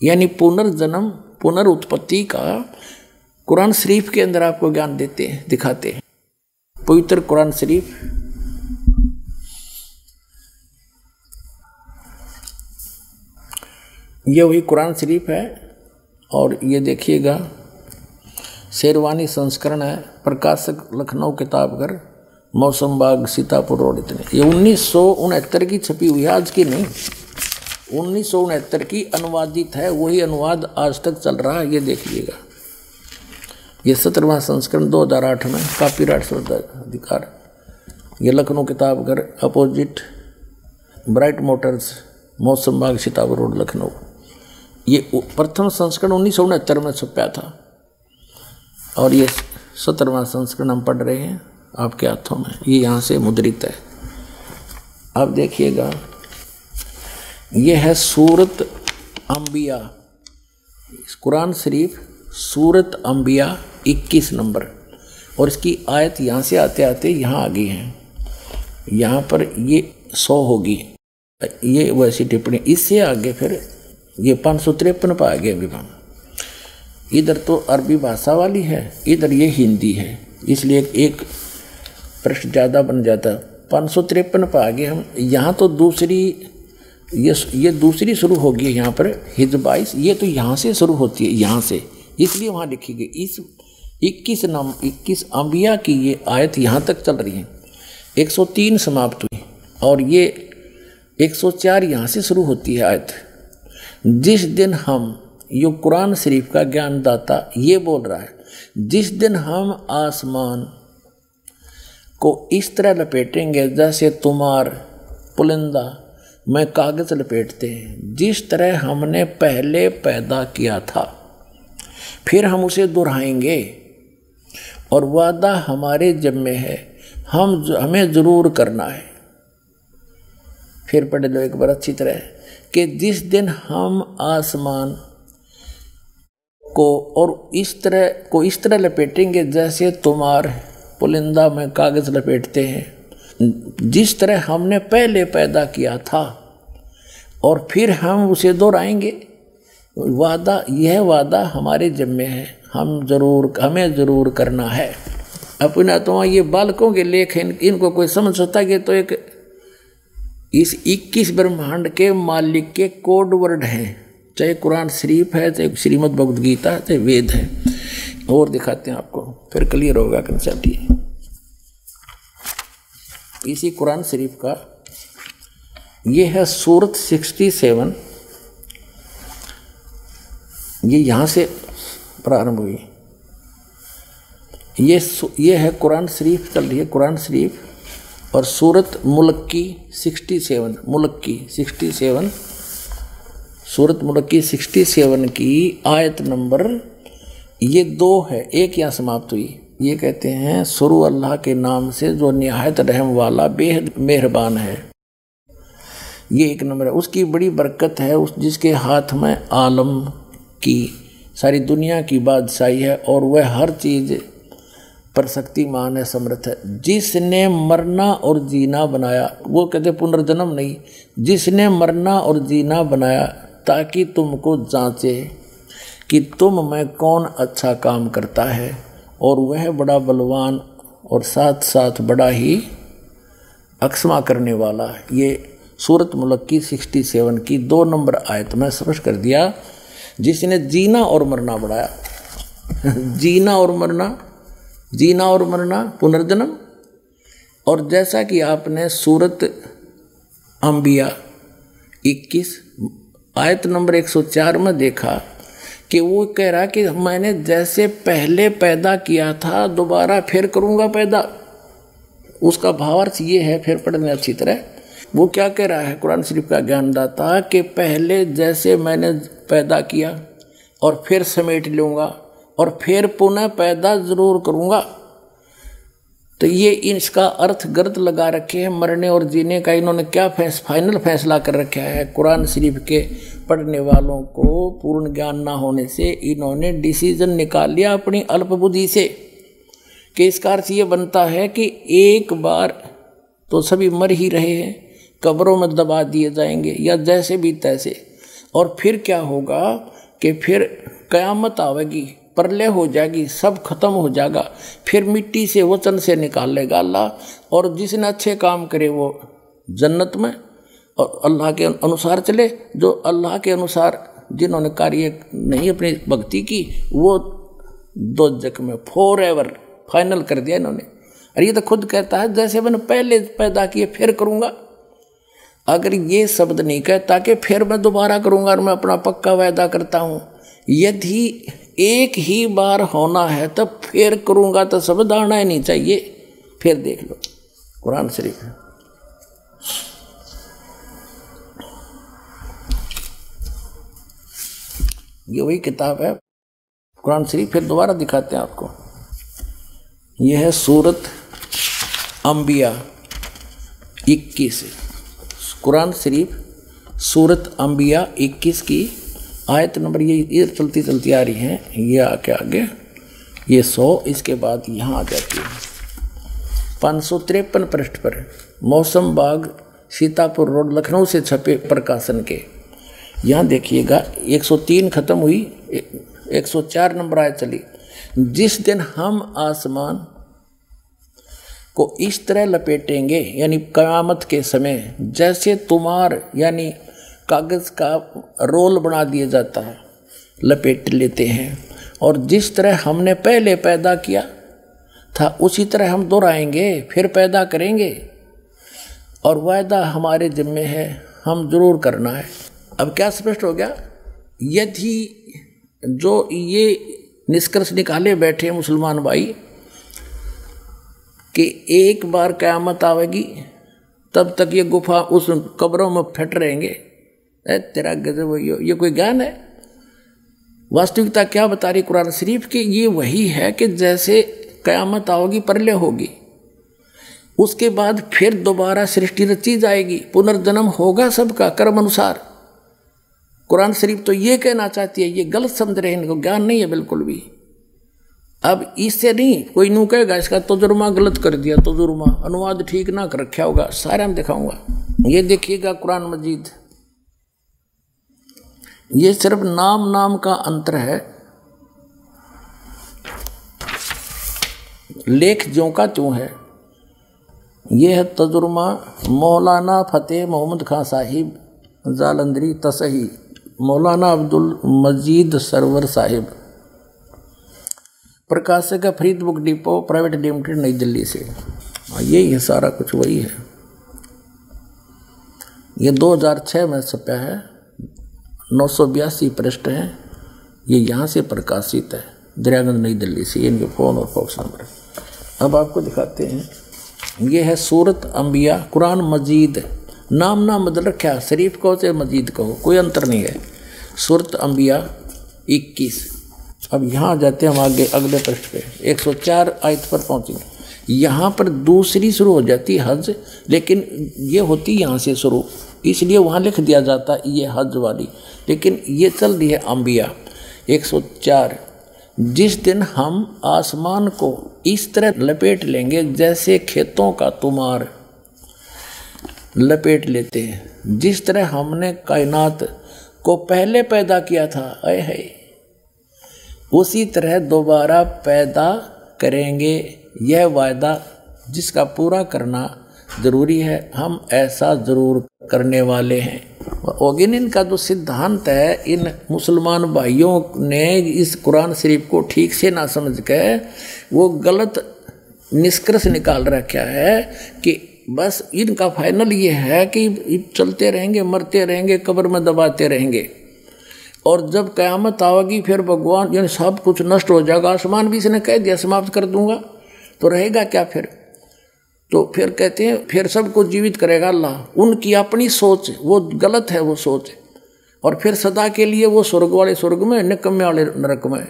यानी पुनर्जन्म पुनर्उत्पत्ति का, कुरान शरीफ के अंदर आपको ज्ञान देते हैं, दिखाते हैं। पवित्र कुरान शरीफ ये वही कुरान शरीफ है। और ये देखिएगा शेरवानी संस्करण है, प्रकाशक लखनऊ किताबघर, मौसम बाग सीतापुर रोड। इतने ये 1969 की छपी हुई है, आज की नहीं, 1969 की अनुवादित है। वही अनुवाद आज तक चल रहा है। ये देखिएगा, ये 17वां संस्करण 2008 में, कॉपीराइट अधिकार। ये Lucknow Kitabghar, opposite bright Motors, मौसम बाग सीतापुर रोड, लखनऊ। ये प्रथम संस्करण 1969 में छपा था और ये 17वां संस्करण हम पढ़ रहे हैं आपके हाथों में। ये यहाँ से मुद्रित है। अब देखिएगा, ये है सूरत अंबिया, कुरान शरीफ सूरत अंबिया 21 नंबर। और इसकी आयत यहाँ से आते आते यहाँ आ गई है। यहाँ पर ये 100 होगी, ये वैसी टिप्पणी। इससे आगे फिर ये 553 पर आ गया विभाग। इधर तो अरबी भाषा वाली है, इधर ये हिंदी है, इसलिए एक प्रश्न ज़्यादा बन जाता। 553 पर आ गए हम। यहाँ तो दूसरी, ये दूसरी शुरू होगी यहाँ पर हिज 22। ये तो यहाँ से शुरू होती है, यहाँ से, इसलिए वहाँ लिखी गई। इस 21 अंबिया की ये आयत यहाँ तक चल रही है। 103 समाप्त हुई और ये 104 यहाँ से शुरू होती है आयत। जिस दिन हम, ये कुरान शरीफ का ज्ञानदाता ये बोल रहा है, जिस दिन हम आसमान को इस तरह लपेटेंगे जैसे तुम्हार पुलिंदा में कागज लपेटते हैं, जिस तरह हमने पहले पैदा किया था, फिर हम उसे दोहराएंगे और वादा हमारे जिम्मे है, हमें जरूर करना है। फिर पढ़ लो एक बार अच्छी तरह कि जिस दिन हम आसमान को और इस तरह लपेटेंगे जैसे तुम्हार पुलिंदा में कागज लपेटते हैं, जिस तरह हमने पहले पैदा किया था, और फिर हम उसे दोहराएंगे। वादा, यह वादा हमारे जिम्मे है, हमें जरूर करना है। अपना तो ये बालकों के लेख हैं, इनको कोई समझ सकता है कि तो एक इस 21 ब्रह्मांड के मालिक के कोड वर्ड हैं, चाहे कुरान शरीफ है, चाहे श्रीमद् भगवद गीता, चाहे वेद है। और दिखाते हैं आपको, फिर क्लियर होगा कंसेप्ट। इसी कुरान शरीफ का ये है सूरत 67। ये यहाँ से प्रारंभ हुई। ये है कुरान शरीफ चल रही है, कुरान शरीफ। और सूरत मुल्क की 67, मुल्क की 67, सूरत मुल्क की 67 की आयत नंबर ये 2 है, एक यहाँ समाप्त हुई। ये कहते हैं शुरू अल्लाह के नाम से जो निहायत रहम वाला बेहद मेहरबान है। ये 1 नंबर है। उसकी बड़ी बरकत है, उस जिसके हाथ में आलम की सारी दुनिया की बादशाही है और वह हर चीज़ पर शक्तिमान है, समर्थ है। जिसने मरना और जीना बनाया, वो कहते पुनर्जन्म नहीं, जिसने मरना और जीना बनाया ताकि तुमको जांचे कि तुम में कौन अच्छा काम करता है, और वह बड़ा बलवान और साथ साथ बड़ा ही अक्षमा करने वाला। ये सूरत मुल्क की 67 की 2 नंबर आयत में स्पष्ट कर दिया, जिसने जीना और मरना बढ़ाया। जीना और मरना पुनर्जन्म। और जैसा कि आपने सूरत अंबिया 21 आयत नंबर 104 में देखा कि वो कह रहा कि मैंने जैसे पहले पैदा किया था दोबारा फिर करूँगा पैदा। उसका भावार्थ ये है, फिर पढ़ने अच्छी तरह। वो क्या कह रहा है कुरान शरीफ का ज्ञानदाता, कि पहले जैसे मैंने पैदा किया और फिर समेट लूँगा और फिर पुनः पैदा ज़रूर करूँगा। तो ये इसका अर्थ गलत लगा रखे हैं। मरने और जीने का इन्होंने क्या फाइनल फैसला कर रखा है? कुरान शरीफ के पढ़ने वालों को पूर्ण ज्ञान ना होने से इन्होंने डिसीजन निकाल लिया अपनी अल्पबुद्धि से, कि इसका अर्थ ये बनता है कि एक बार तो सभी मर ही रहे हैं, कब्रों में दबा दिए जाएंगे या जैसे भी तैसे, और फिर क्या होगा कि फिर क़यामत आवेगी, प्रलय हो जाएगी, सब खत्म हो जाएगा, फिर मिट्टी से वचन से निकाल लेगा अल्लाह, और जिसने अच्छे काम करे वो जन्नत में और अल्लाह के अनुसार चले, जो अल्लाह के अनुसार जिन्होंने कार्य नहीं अपनी भक्ति की वो दोजख में फॉरएवर फाइनल कर दिया इन्होंने। और ये तो खुद कहता है जैसे मैंने पहले पैदा किए फिर करूँगा। अगर ये शब्द नहीं कहता कि फिर मैं दोबारा करूँगा और मैं अपना पक्का वायदा करता हूँ, यदि एक ही बार होना है तब फिर करूँगा तो शब्द आना ही नहीं चाहिए। फिर देख लो कुरान शरीफ, ये वही किताब है कुरान शरीफ। फिर दोबारा दिखाते हैं आपको। यह है सूरत अंबिया 21, कुरान शरीफ सूरत अंबिया 21 की आयत नंबर ये चलती चलती आ रही है, ये आके आगे ये 100, इसके बाद यहाँ आ जाती है 553 पृष्ठ पर। मौसम बाग सीतापुर रोड लखनऊ से छपे प्रकाशन के। यहाँ देखिएगा 103 खत्म हुई, 104 नंबर आयत चली। जिस दिन हम आसमान को इस तरह लपेटेंगे, यानी क़यामत के समय, जैसे तुम्हार यानी कागज़ का रोल बना दिया जाता है, लपेट लेते हैं, और जिस तरह हमने पहले पैदा किया था उसी तरह हम दोहराएंगे, फिर पैदा करेंगे, और वायदा हमारे जिम्मे है, हम जरूर करना है। अब क्या स्पष्ट हो गया? यदि जो ये निष्कर्ष निकाले बैठे मुसलमान भाई कि एक बार क़यामत आवेगी तब तक ये गुफा उस कब्रों में फट रहेंगे, तेरा गजब, ये कोई ज्ञान है? वास्तविकता क्या बता रही कुरान शरीफ की? ये वही है कि जैसे क़यामत आओगी प्रलय होगी, उसके बाद फिर दोबारा सृष्टि रची जाएगी, पुनर्जन्म होगा सबका कर्म अनुसार। कुरान शरीफ तो ये कहना चाहती है, ये गलत समझ रहे हैं, इनको ज्ञान नहीं है बिल्कुल भी। अब इससे नहीं कोई नू कहेगा इसका तजुर्मा गलत कर दिया, तजुर्मा अनुवाद ठीक ना कर रखा होगा, सारा मैं दिखाऊंगा। ये देखिएगा कुरान मजीद, ये सिर्फ नाम का अंतर है, लेख ज्यों का त्यों है। ये है तजुर्मा मौलाना फतेह मोहम्मद खां साहिब जालंधरी तसही, मौलाना अब्दुल मजीद सरवर साहिब, प्रकाशक Farid book depot private limited नई दिल्ली से। यही है सारा कुछ, वही है। ये 2006 में छपा है, 982 पृष्ठ हैं। ये यहाँ से प्रकाशित है, दरियागंज नई दिल्ली से। ये इनके फ़ोन और फॉक्स नंबर है। अब आपको दिखाते हैं, ये है सूरत अंबिया कुरान मजीद। नाम ना बदल रखा, शरीफ कहो चाहे मजीद कहो, कोई अंतर नहीं है। सूरत अंबिया 21। अब यहाँ आ जाते हैं हम आगे अगले पृष्ठ पे, 104 आयत पर पहुँचेंगे। यहाँ पर दूसरी शुरू हो जाती है हज, लेकिन ये होती यहाँ से शुरू, इसलिए वहाँ लिख दिया जाता ये हज वाली, लेकिन ये चल रही है अंबिया 104। जिस दिन हम आसमान को इस तरह लपेट लेंगे जैसे खेतों का तुमार लपेट लेते हैं, जिस तरह हमने कायनात को पहले पैदा किया था, आए है, उसी तरह दोबारा पैदा करेंगे, यह वायदा जिसका पूरा करना जरूरी है, हम ऐसा जरूर करने वाले हैं। ओगिन इनका जो सिद्धांत है, इन मुसलमान भाइयों ने इस कुरान शरीफ को ठीक से ना समझ के वो गलत निष्कर्ष निकाल रखा है कि बस इनका फाइनल ये है कि चलते रहेंगे, मरते रहेंगे, कब्र में दबाते रहेंगे, और जब क़यामत आएगी फिर भगवान यानी सब कुछ नष्ट हो जाएगा। आसमान भी इसने कह दिया समाप्त कर दूंगा, तो रहेगा क्या फिर? तो फिर कहते हैं फिर सबको जीवित करेगा अल्लाह। उनकी अपनी सोच वो गलत है, वो सोच, और फिर सदा के लिए वो स्वर्ग वाले स्वर्ग में, निकम्मे वाले नरक में,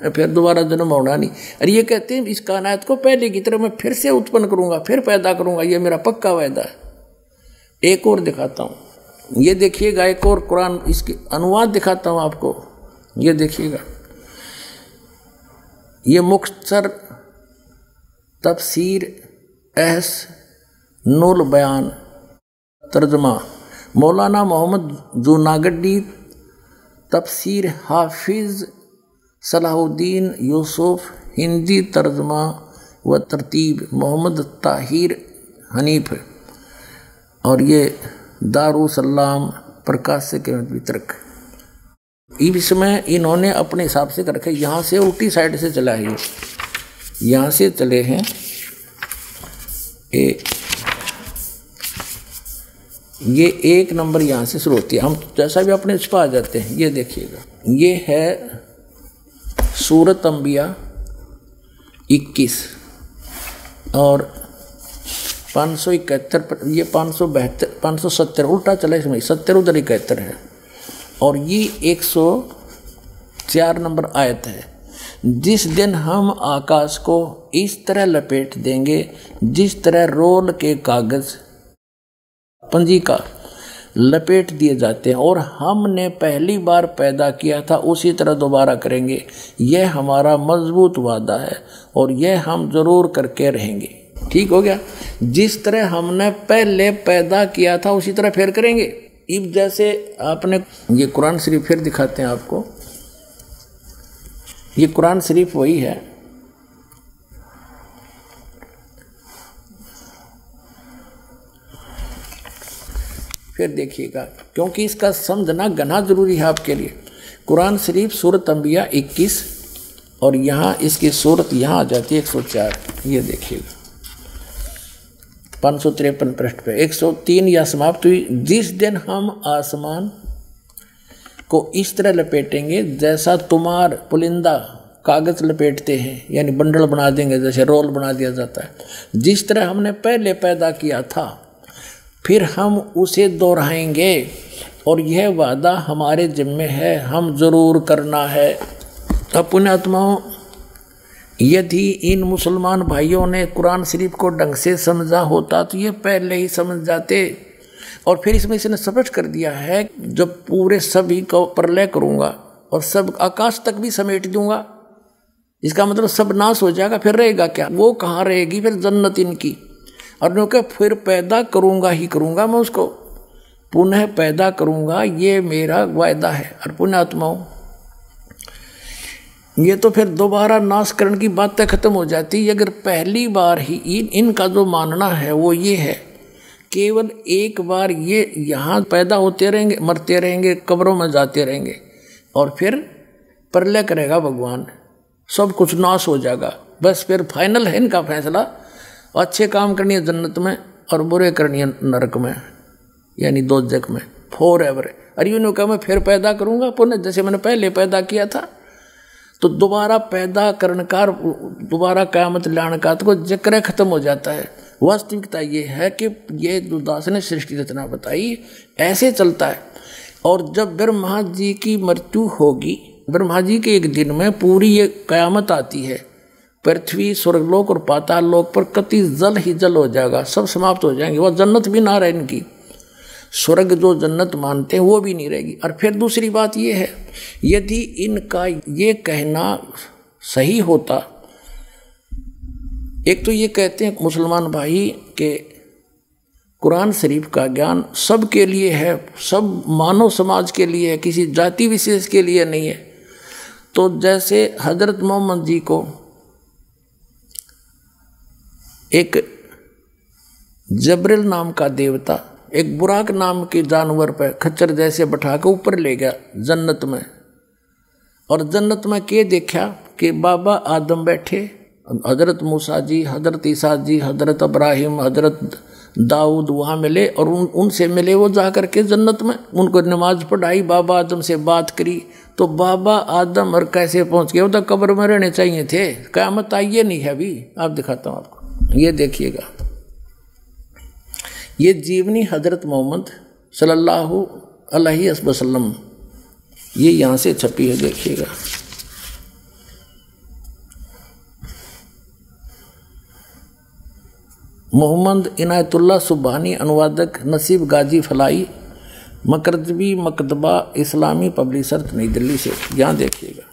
फिर दोबारा जन्म होना नहीं। और ये कहते हैं इस कायनात को पहले की तरह मैं फिर से उत्पन्न करूंगा, फिर पैदा करूंगा, ये मेरा पक्का वायदा है। एक और दिखाता हूँ, ये देखिएगा, एक और कुरान इसके अनुवाद दिखाता हूँ आपको, ये देखिएगा। ये मुख्तसर तफसीर एहस नुल बयान तर्जमा मौलाना मोहम्मद जूनागढ़ी, तफसीर हाफिज सलाहुद्दीन यूसुफ, हिंदी तर्जमा व तरतीब मोहम्मद ताहिर हनीफ, और ये दारुसलाम प्रकाशक वितरक। इसमें इन्होंने अपने हिसाब से कर रखे, यहाँ से उल्टी साइड से चला है, यहाँ से चले हैं ये एक नंबर यहाँ से शुरू होती है, हम जैसा भी अपने छुपा आ जाते हैं। ये देखिएगा, ये है सूरत अंबिया 21 और 571, ये 572 570 उल्टा चला इसमें, 70 उधर 71 है, और ये 104 नंबर आयत है। जिस दिन हम आकाश को इस तरह लपेट देंगे जिस तरह रोल के कागज पंजी का लपेट दिए जाते हैं, और हमने पहली बार पैदा किया था उसी तरह दोबारा करेंगे। यह हमारा मजबूत वादा है और यह हम जरूर करके रहेंगे। ठीक हो गया, जिस तरह हमने पहले पैदा किया था उसी तरह फिर करेंगे। इब जैसे आपने ये कुरान शरीफ फिर दिखाते हैं आपको, ये कुरान शरीफ वही है, फिर देखिएगा, क्योंकि इसका समझना घना जरूरी है आपके लिए। कुरान शरीफ सूरत अंबिया 21 और यहाँ इसकी सूरत यहाँ आ जाती है 104। ये देखिएगा 553 पृष्ठ पे 103 या समाप्त हुई। जिस दिन हम आसमान को इस तरह लपेटेंगे जैसा तुम्हार पुलिंदा कागज लपेटते हैं, यानी बंडल बना देंगे, जैसे रोल बना दिया जाता है, जिस तरह हमने पहले पैदा किया था फिर हम उसे दोहराएंगे और यह वादा हमारे जिम्मे है, हम जरूर करना है। अब पुण्यात्माओं, यदि इन मुसलमान भाइयों ने कुरान शरीफ को ढंग से समझा होता तो ये पहले ही समझ जाते। और फिर इसमें इसने स्पष्ट कर दिया है, जब पूरे सभी को प्रलय करूँगा और सब आकाश तक भी समेट दूंगा, इसका मतलब सब नाश हो जाएगा, फिर रहेगा क्या? वो कहाँ रहेगी फिर? जन्नत इनकी। और उन्होंने फिर पैदा करूँगा ही करूँगा, मैं उसको पुनः पैदा करूँगा, ये मेरा वायदा है। और पुण्यात्माओं, ये तो फिर दोबारा नाश करने की बातें खत्म हो जाती। अगर पहली बार ही इनका जो मानना है वो ये है, केवल एक बार ये यहाँ पैदा होते रहेंगे, मरते रहेंगे, कब्रों में जाते रहेंगे और फिर प्रलय करेगा भगवान, सब कुछ नाश हो जाएगा, बस फिर फाइनल है इनका फैसला। अच्छे काम करनी है जन्नत में और बुरे करनी है नरक में, यानी दोजख में फॉर एवर। अरे यूँ कहा मैं फिर पैदा करूँगा पुनः, जैसे मैंने पहले पैदा किया था। तो दोबारा पैदा करने का, दोबारा क़यामत लाने का तो जिक्र खत्म हो जाता है। वास्तविकता ये है कि ये जो दास ने सृष्टि रचना बताई ऐसे चलता है। और जब ब्रह्मा जी की मृत्यु होगी, ब्रह्मा जी के एक दिन में पूरी ये क़यामत आती है, पृथ्वी स्वर्गलोक और पाताल लोक पर कति जल ही जल हो जाएगा, सब समाप्त हो जाएंगे। वह जन्नत भी ना रहे इनकी, स्वर्ग जो जन्नत मानते हैं वो भी नहीं रहेगी। और फिर दूसरी बात ये है, यदि इनका ये कहना सही होता, एक तो ये कहते हैं मुसलमान भाई के कुरान शरीफ का ज्ञान सबके लिए है, सब मानव समाज के लिए है, किसी जाति विशेष के लिए नहीं है। तो जैसे हजरत मोहम्मद जी को एक जबरील नाम का देवता एक बुराक नाम के जानवर पर खच्चर जैसे बैठा के ऊपर ले गया जन्नत में। और जन्नत में के देखा कि बाबा आदम बैठे, हजरत मूसा जी, हजरत ईसा जी, हजरत इब्राहिम, हजरत दाऊद वहाँ मिले और उनसे मिले वो जा कर के जन्नत में। उनको नमाज पढ़ाई, बाबा आदम से बात करी। तो बाबा आदम और कैसे पहुँच गए? वो तो कब्र में रहने चाहिए थे, क़यामत आई नहीं है अभी। आप दिखाता हूँ आपको, ये देखिएगा, ये जीवनी हजरत मोहम्मद सल्लल्लाहु अलैहि वसल्लम, ये यहाँ से छपी है, देखिएगा। मोहम्मद इनायतुल्लाह सुबहानी, अनुवादक नसीब गाजी फलाई, मकरजबी मकतबा इस्लामी पब्लिशर नई दिल्ली से। यहाँ देखिएगा,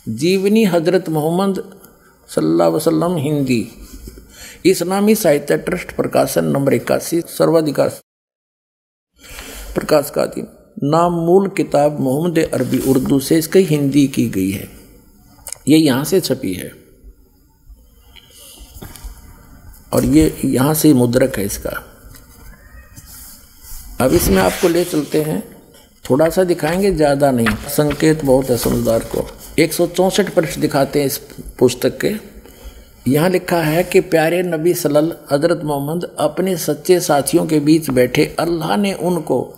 जीवनी हजरत मोहम्मद सल्लल्लाहु अलैहि वसल्लम हिंदी, इस्लामी साहित्य ट्रस्ट, प्रकाशन नंबर 81, सर्वाधिकार प्रकाश का अधीन। नाम मूल किताब मोहम्मद अरबी उर्दू से इसकी हिंदी की गई है, ये यहाँ से छपी है और ये यहाँ से मुद्रक है इसका। अब इसमें आपको ले चलते हैं, थोड़ा सा दिखाएंगे, ज़्यादा नहीं, संकेत बहुत है समझदार को। 164 पृष्ठ दिखाते हैं इस पुस्तक के। यहाँ लिखा है कि प्यारे नबी सल्लल्लाहु हज़रत मोहम्मद अपने सच्चे साथियों के बीच बैठे, अल्लाह ने उनको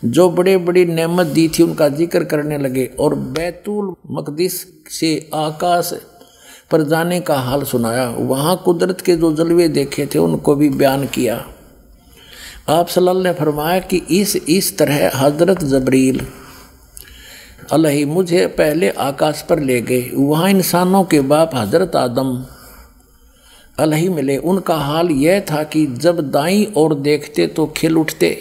जो बड़े बड़ी नेमत दी थी उनका जिक्र करने लगे और बैतुल मक़दिस से आकाश पर जाने का हाल सुनाया। वहाँ कुदरत के जो जलवे देखे थे उनको भी बयान किया। आप सल्लल्लाहु ने फरमाया कि इस तरह हज़रत जबरील अलैहि मुझे पहले आकाश पर ले गए। वहाँ इंसानों के बाप हज़रत आदम अलैहि मिले। उनका हाल यह था कि जब दाईं ओर देखते तो खिल उठते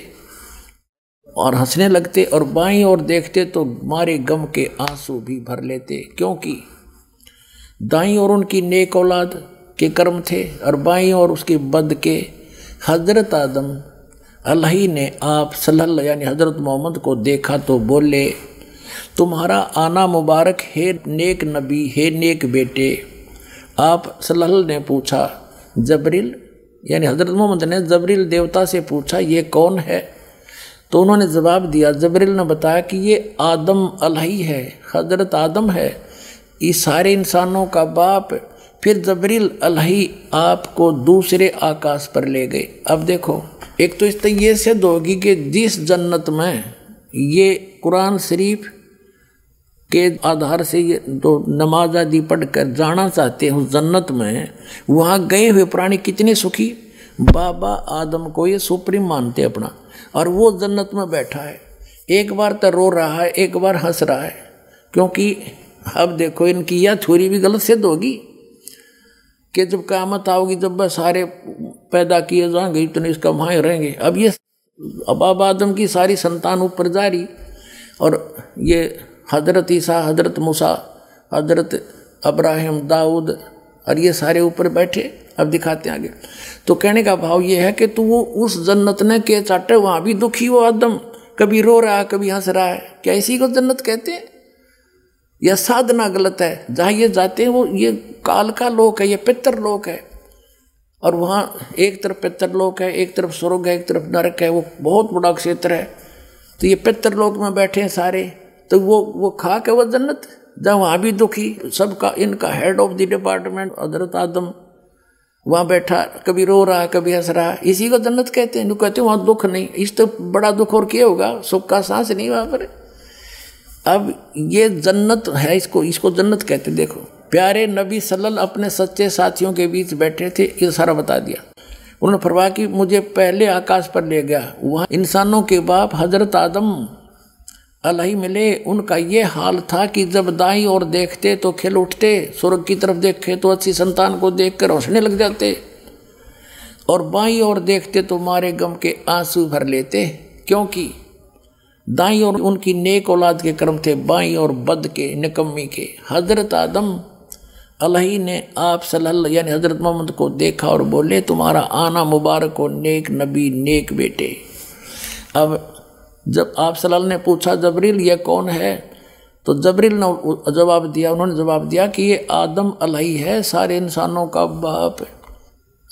और हंसने लगते और बाईं ओर देखते तो मारे गम के आंसू भी भर लेते, क्योंकि दाईं ओर उनकी नेक औलाद के कर्म थे और बाईं ओर उसके बद के। हज़रत आदम अलैहि ने आप सल्लल्लाहु यानी हज़रत मोहम्मद को देखा तो बोले, तुम्हारा आना मुबारक है नेक नबी, है नेक बेटे। आप सल्लल्लाहु ने पूछा, जबरील यानी हज़रत मोहम्मद ने जबरील देवता से पूछा, ये कौन है? तो उन्होंने जवाब दिया, जबरील ने बताया कि ये आदम अलैहि है, हज़रत आदम है, इस सारे इंसानों का बाप। फिर जबरील अलैहि आपको दूसरे आकाश पर ले गए। अब देखो, एक तो इस तरह ये सिद्ध होगी कि जिस जन्नत में ये कुरान शरीफ के आधार से ये तो नमाज आदि पढ़कर जाना चाहते हैं उस जन्नत में, वहाँ गए हुए प्राणी कितने सुखी। बाबा आदम को ये सुप्रीम मानते अपना, और वो जन्नत में बैठा है, एक बार तो रो रहा है, एक बार हंस रहा है, क्योंकि अब देखो इनकी यह थ्योरी भी गलत सिद्ध होगी कि जब क़यामत आओगी, जब वह सारे पैदा किए जाएंगे इतने इसका वहाँ रहेंगे। अब ये बाबा आदम की सारी संतान ऊपर जा रही और ये हज़रत ईसा, हज़रत मूसा, हज़रत इब्राहिम, दाऊद और ये सारे ऊपर बैठे। अब दिखाते हैं आगे। तो कहने का भाव ये है कि तू वो उस जन्नत ने के चाटे, वहाँ भी दुखी वो आदम, कभी रो रहा है कभी हंस रहा है। क्या इसी को जन्नत कहते हैं? यह साधना गलत है। जहाँ ये जाते हैं वो ये काल का लोक है, ये पितृलोक है, और वहाँ एक तरफ पितृलोक है, एक तरफ स्वर्ग है, एक तरफ नरक है। वो बहुत बड़ा क्षेत्र है। तो ये पितृलोक में बैठे हैं सारे, तो वो खा के वो जन्नत, जहाँ वहाँ भी दुखी सबका, इनका हेड ऑफ द डिपार्टमेंट हज़रत आदम वहाँ बैठा, कभी रो रहा है कभी हंस रहा है। इसी को जन्नत कहते हैं। कहते हैं वहाँ दुख नहीं, इस तो बड़ा दुख और क्या होगा, सुख का सांस नहीं वहाँ पर। अब ये जन्नत है, इसको जन्नत कहते। देखो, प्यारे नबी सल्लल्लाहु अपने सच्चे साथियों के बीच बैठे थे, ये सारा बता दिया। उन्होंने फरमाया कि मुझे पहले आकाश पर ले गया, वहाँ इंसानों के बाप हज़रत आदम अलैहि मिले। उनका ये हाल था कि जब दाईं ओर देखते तो खिल उठते, स्वर्ग की तरफ देखे तो अच्छी संतान को देखकर हंसने लग जाते, और बाईं ओर देखते तो मारे गम के आंसू भर लेते, क्योंकि दाईं ओर उनकी नेक औलाद के कर्म थे, बाईं ओर बद के, निकम्मी के। हज़रत आदम अलैहि ने आप सल्लल्लाहु यानी हज़रत मोहम्मद को देखा और बोले, तुम्हारा आना मुबारक हो नेक नबी, नेक बेटे। अब जब आप सल्लल्लाहु ने पूछा, जबरील ये कौन है? तो जबरील ने जवाब दिया, उन्होंने जवाब दिया कि ये आदम अलैहि है, सारे इंसानों का बाप।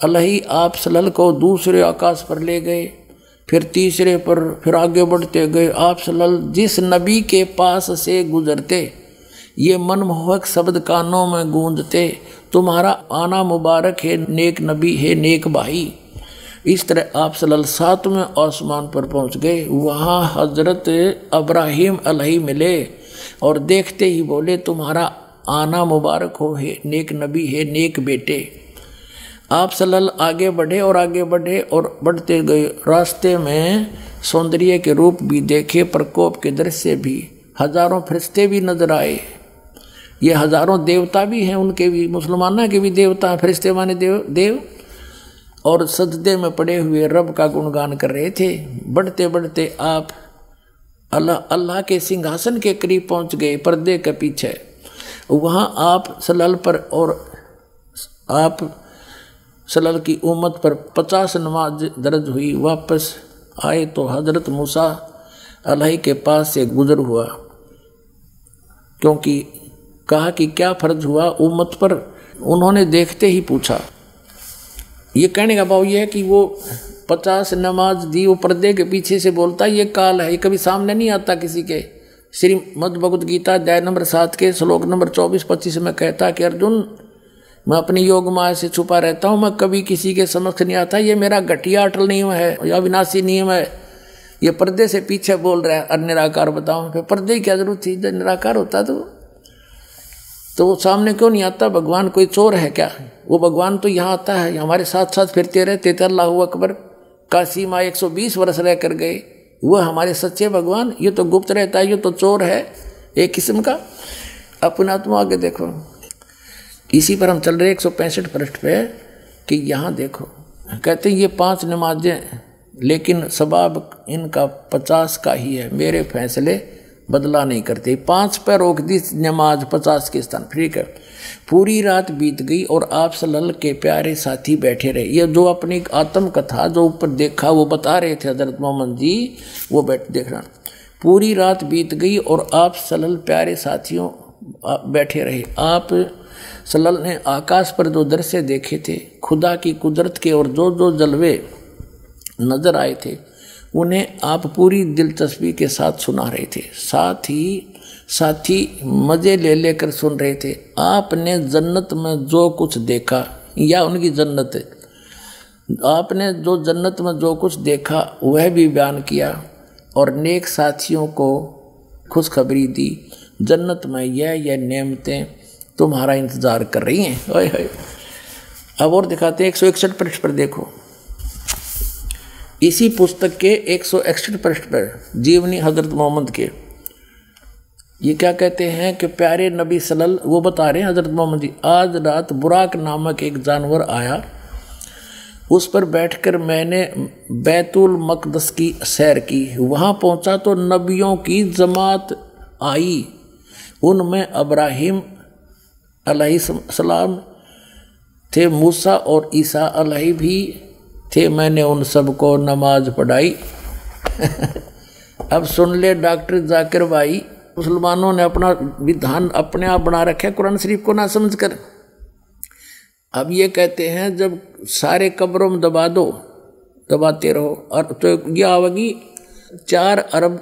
अलही आप सलल को दूसरे आकाश पर ले गए, फिर तीसरे पर, फिर आगे बढ़ते गए। आप सलल जिस नबी के पास से गुजरते ये मनमोहक शब्द कानों में गूंजते, तुम्हारा आना मुबारक है नेक नबी है नेक भाई। इस तरह आप सल्लल्लाहु सातवें आसमान पर पहुंच गए। वहाँ हजरत इब्राहिम अलैहि मिले और देखते ही बोले तुम्हारा आना मुबारक हो, है नेक नबी है नेक बेटे। आप सल्लल्लाहु आगे बढ़े और आगे बढ़े और बढ़ते गए। रास्ते में सौंदर्य के रूप भी देखे, प्रकोप के दृश्य भी, हजारों फरिश्ते भी नजर आए। ये हजारों देवता भी हैं, उनके भी, मुसलमानों के भी देवता फरिश्ते माने देव और सजदे में पड़े हुए रब का गुणगान कर रहे थे। बढ़ते बढ़ते आप अल्लाह के सिंहासन के करीब पहुंच गए, पर्दे के पीछे। वहाँ आप सल्लल्लाहु पर और आप सल्लल्लाहु की उम्मत पर 50 नमाज दर्ज हुई। वापस आए तो हजरत मूसा अलैहि के पास से गुजर हुआ, क्योंकि कहा कि क्या फर्ज हुआ उम्मत पर। उन्होंने देखते ही पूछा। ये कहने का भाव ये है कि वो 50 नमाज दी, वो पर्दे के पीछे से बोलता ये काल है, ये कभी सामने नहीं आता किसी के। श्रीमद् भगवद गीता अध्याय नंबर 7 के श्लोक नंबर 24-25 में कहता कि अर्जुन मैं अपनी योग माया से छुपा रहता हूँ, मैं कभी किसी के समक्ष नहीं आता। ये मेरा घटिया अटल नियम है या विनाशी नियम है। ये पर्दे से पीछे बोल रहा है निराकार बताओ, फिर पर्दे की क्या जरूरत थी जब निराकार होता तो वो सामने क्यों नहीं आता। भगवान कोई चोर है क्या? वो भगवान तो यहाँ आता है, हमारे साथ साथ फिरते रहते थे। अल्लाहु अकबर का सीमा 120 वर्ष रह कर गए। वह हमारे सच्चे भगवान, ये तो गुप्त रहता है, ये तो चोर है एक किस्म का। अपना तुम आगे देखो, इसी पर हम चल रहे 165 पृष्ठ पे कि यहाँ देखो कहते हैं ये 5 नमाजें, लेकिन सबाब इनका 50 का ही है, मेरे फैसले बदला नहीं करते। 5 पर रोक दी नमाज 50 के स्थान। ठीक है, पूरी रात बीत गई और आप सल्लल्लाहु के प्यारे साथी बैठे रहे। ये जो अपनी आत्मकथा जो ऊपर देखा वो बता रहे थे हजरत मोहम्मद जी, वो देख रहा। पूरी रात बीत गई और आप सल्लल्लाहु प्यारे साथियों बैठे रहे। आप सल्लल्लाहु ने आकाश पर जो दृश्य देखे थे, खुदा की कुदरत के और जो जो जलवे नजर आए थे, उन्हें आप पूरी दिलचस्पी के साथ सुना रहे थे। साथी मज़े ले लेकर सुन रहे थे। आपने जन्नत में जो कुछ देखा, या उनकी जन्नत, आपने जो जन्नत में जो कुछ देखा वह भी बयान किया और नेक साथियों को खुशखबरी दी। जन्नत में यह नेमतें तुम्हारा इंतज़ार कर रही हैं। अब और दिखाते हैं 161 पृष्ठ पर देखो। इसी पुस्तक के 161 पृष्ठ पर जीवनी हजरत मोहम्मद के ये क्या कहते हैं कि प्यारे नबी सल्लल्लाहु, वो बता रहे हैं हजरत मोहम्मद जी, आज रात बुराक नामक एक जानवर आया, उस पर बैठकर मैंने बैतुल मकदस की सैर की। वहाँ पहुँचा तो नबियों की जमात आई, उनमें इब्राहिम अलैहिस्सलाम थे, मूसा और ईसा अलैहि भी थे। मैंने उन सबको नमाज पढ़ाई। अब सुन ले डॉक्टर जाकिर भाई, मुसलमानों ने अपना विधान अपने आप बना रखे कुरान शरीफ को ना समझकर। अब ये कहते हैं जब सारे कब्रों में दबा दो, दबाते रहो, और तो ये आवेगी 4 अरब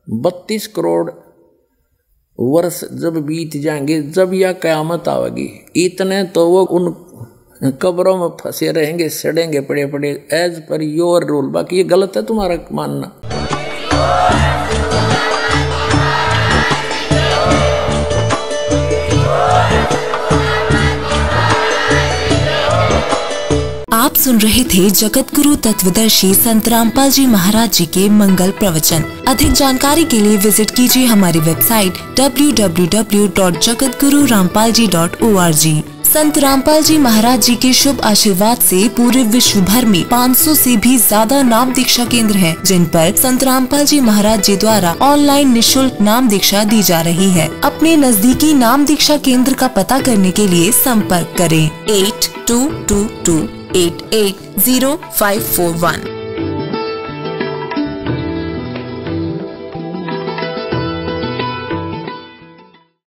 32 करोड़ वर्ष जब बीत जाएंगे, जब यह क़यामत आवेगी, इतने तो वो उन कब्रों में फंसे रहेंगे, सड़ेंगे पड़े पड़े, एज पर योर रूल। बाकी ये गलत है तुम्हारा मानना। आप सुन रहे थे जगत गुरु तत्वदर्शी संत रामपाल जी महाराज जी के मंगल प्रवचन। अधिक जानकारी के लिए विजिट कीजिए हमारी वेबसाइट www.jagatgururampalji.org। संत रामपाल जी महाराज जी के शुभ आशीर्वाद से पूरे विश्व भर में 500 से भी ज्यादा नाम दीक्षा केंद्र हैं, जिन पर संत रामपाल जी महाराज जी द्वारा ऑनलाइन निशुल्क नाम दीक्षा दी जा रही है। अपने नजदीकी नाम दीक्षा केंद्र का पता करने के लिए संपर्क करें 8222880541।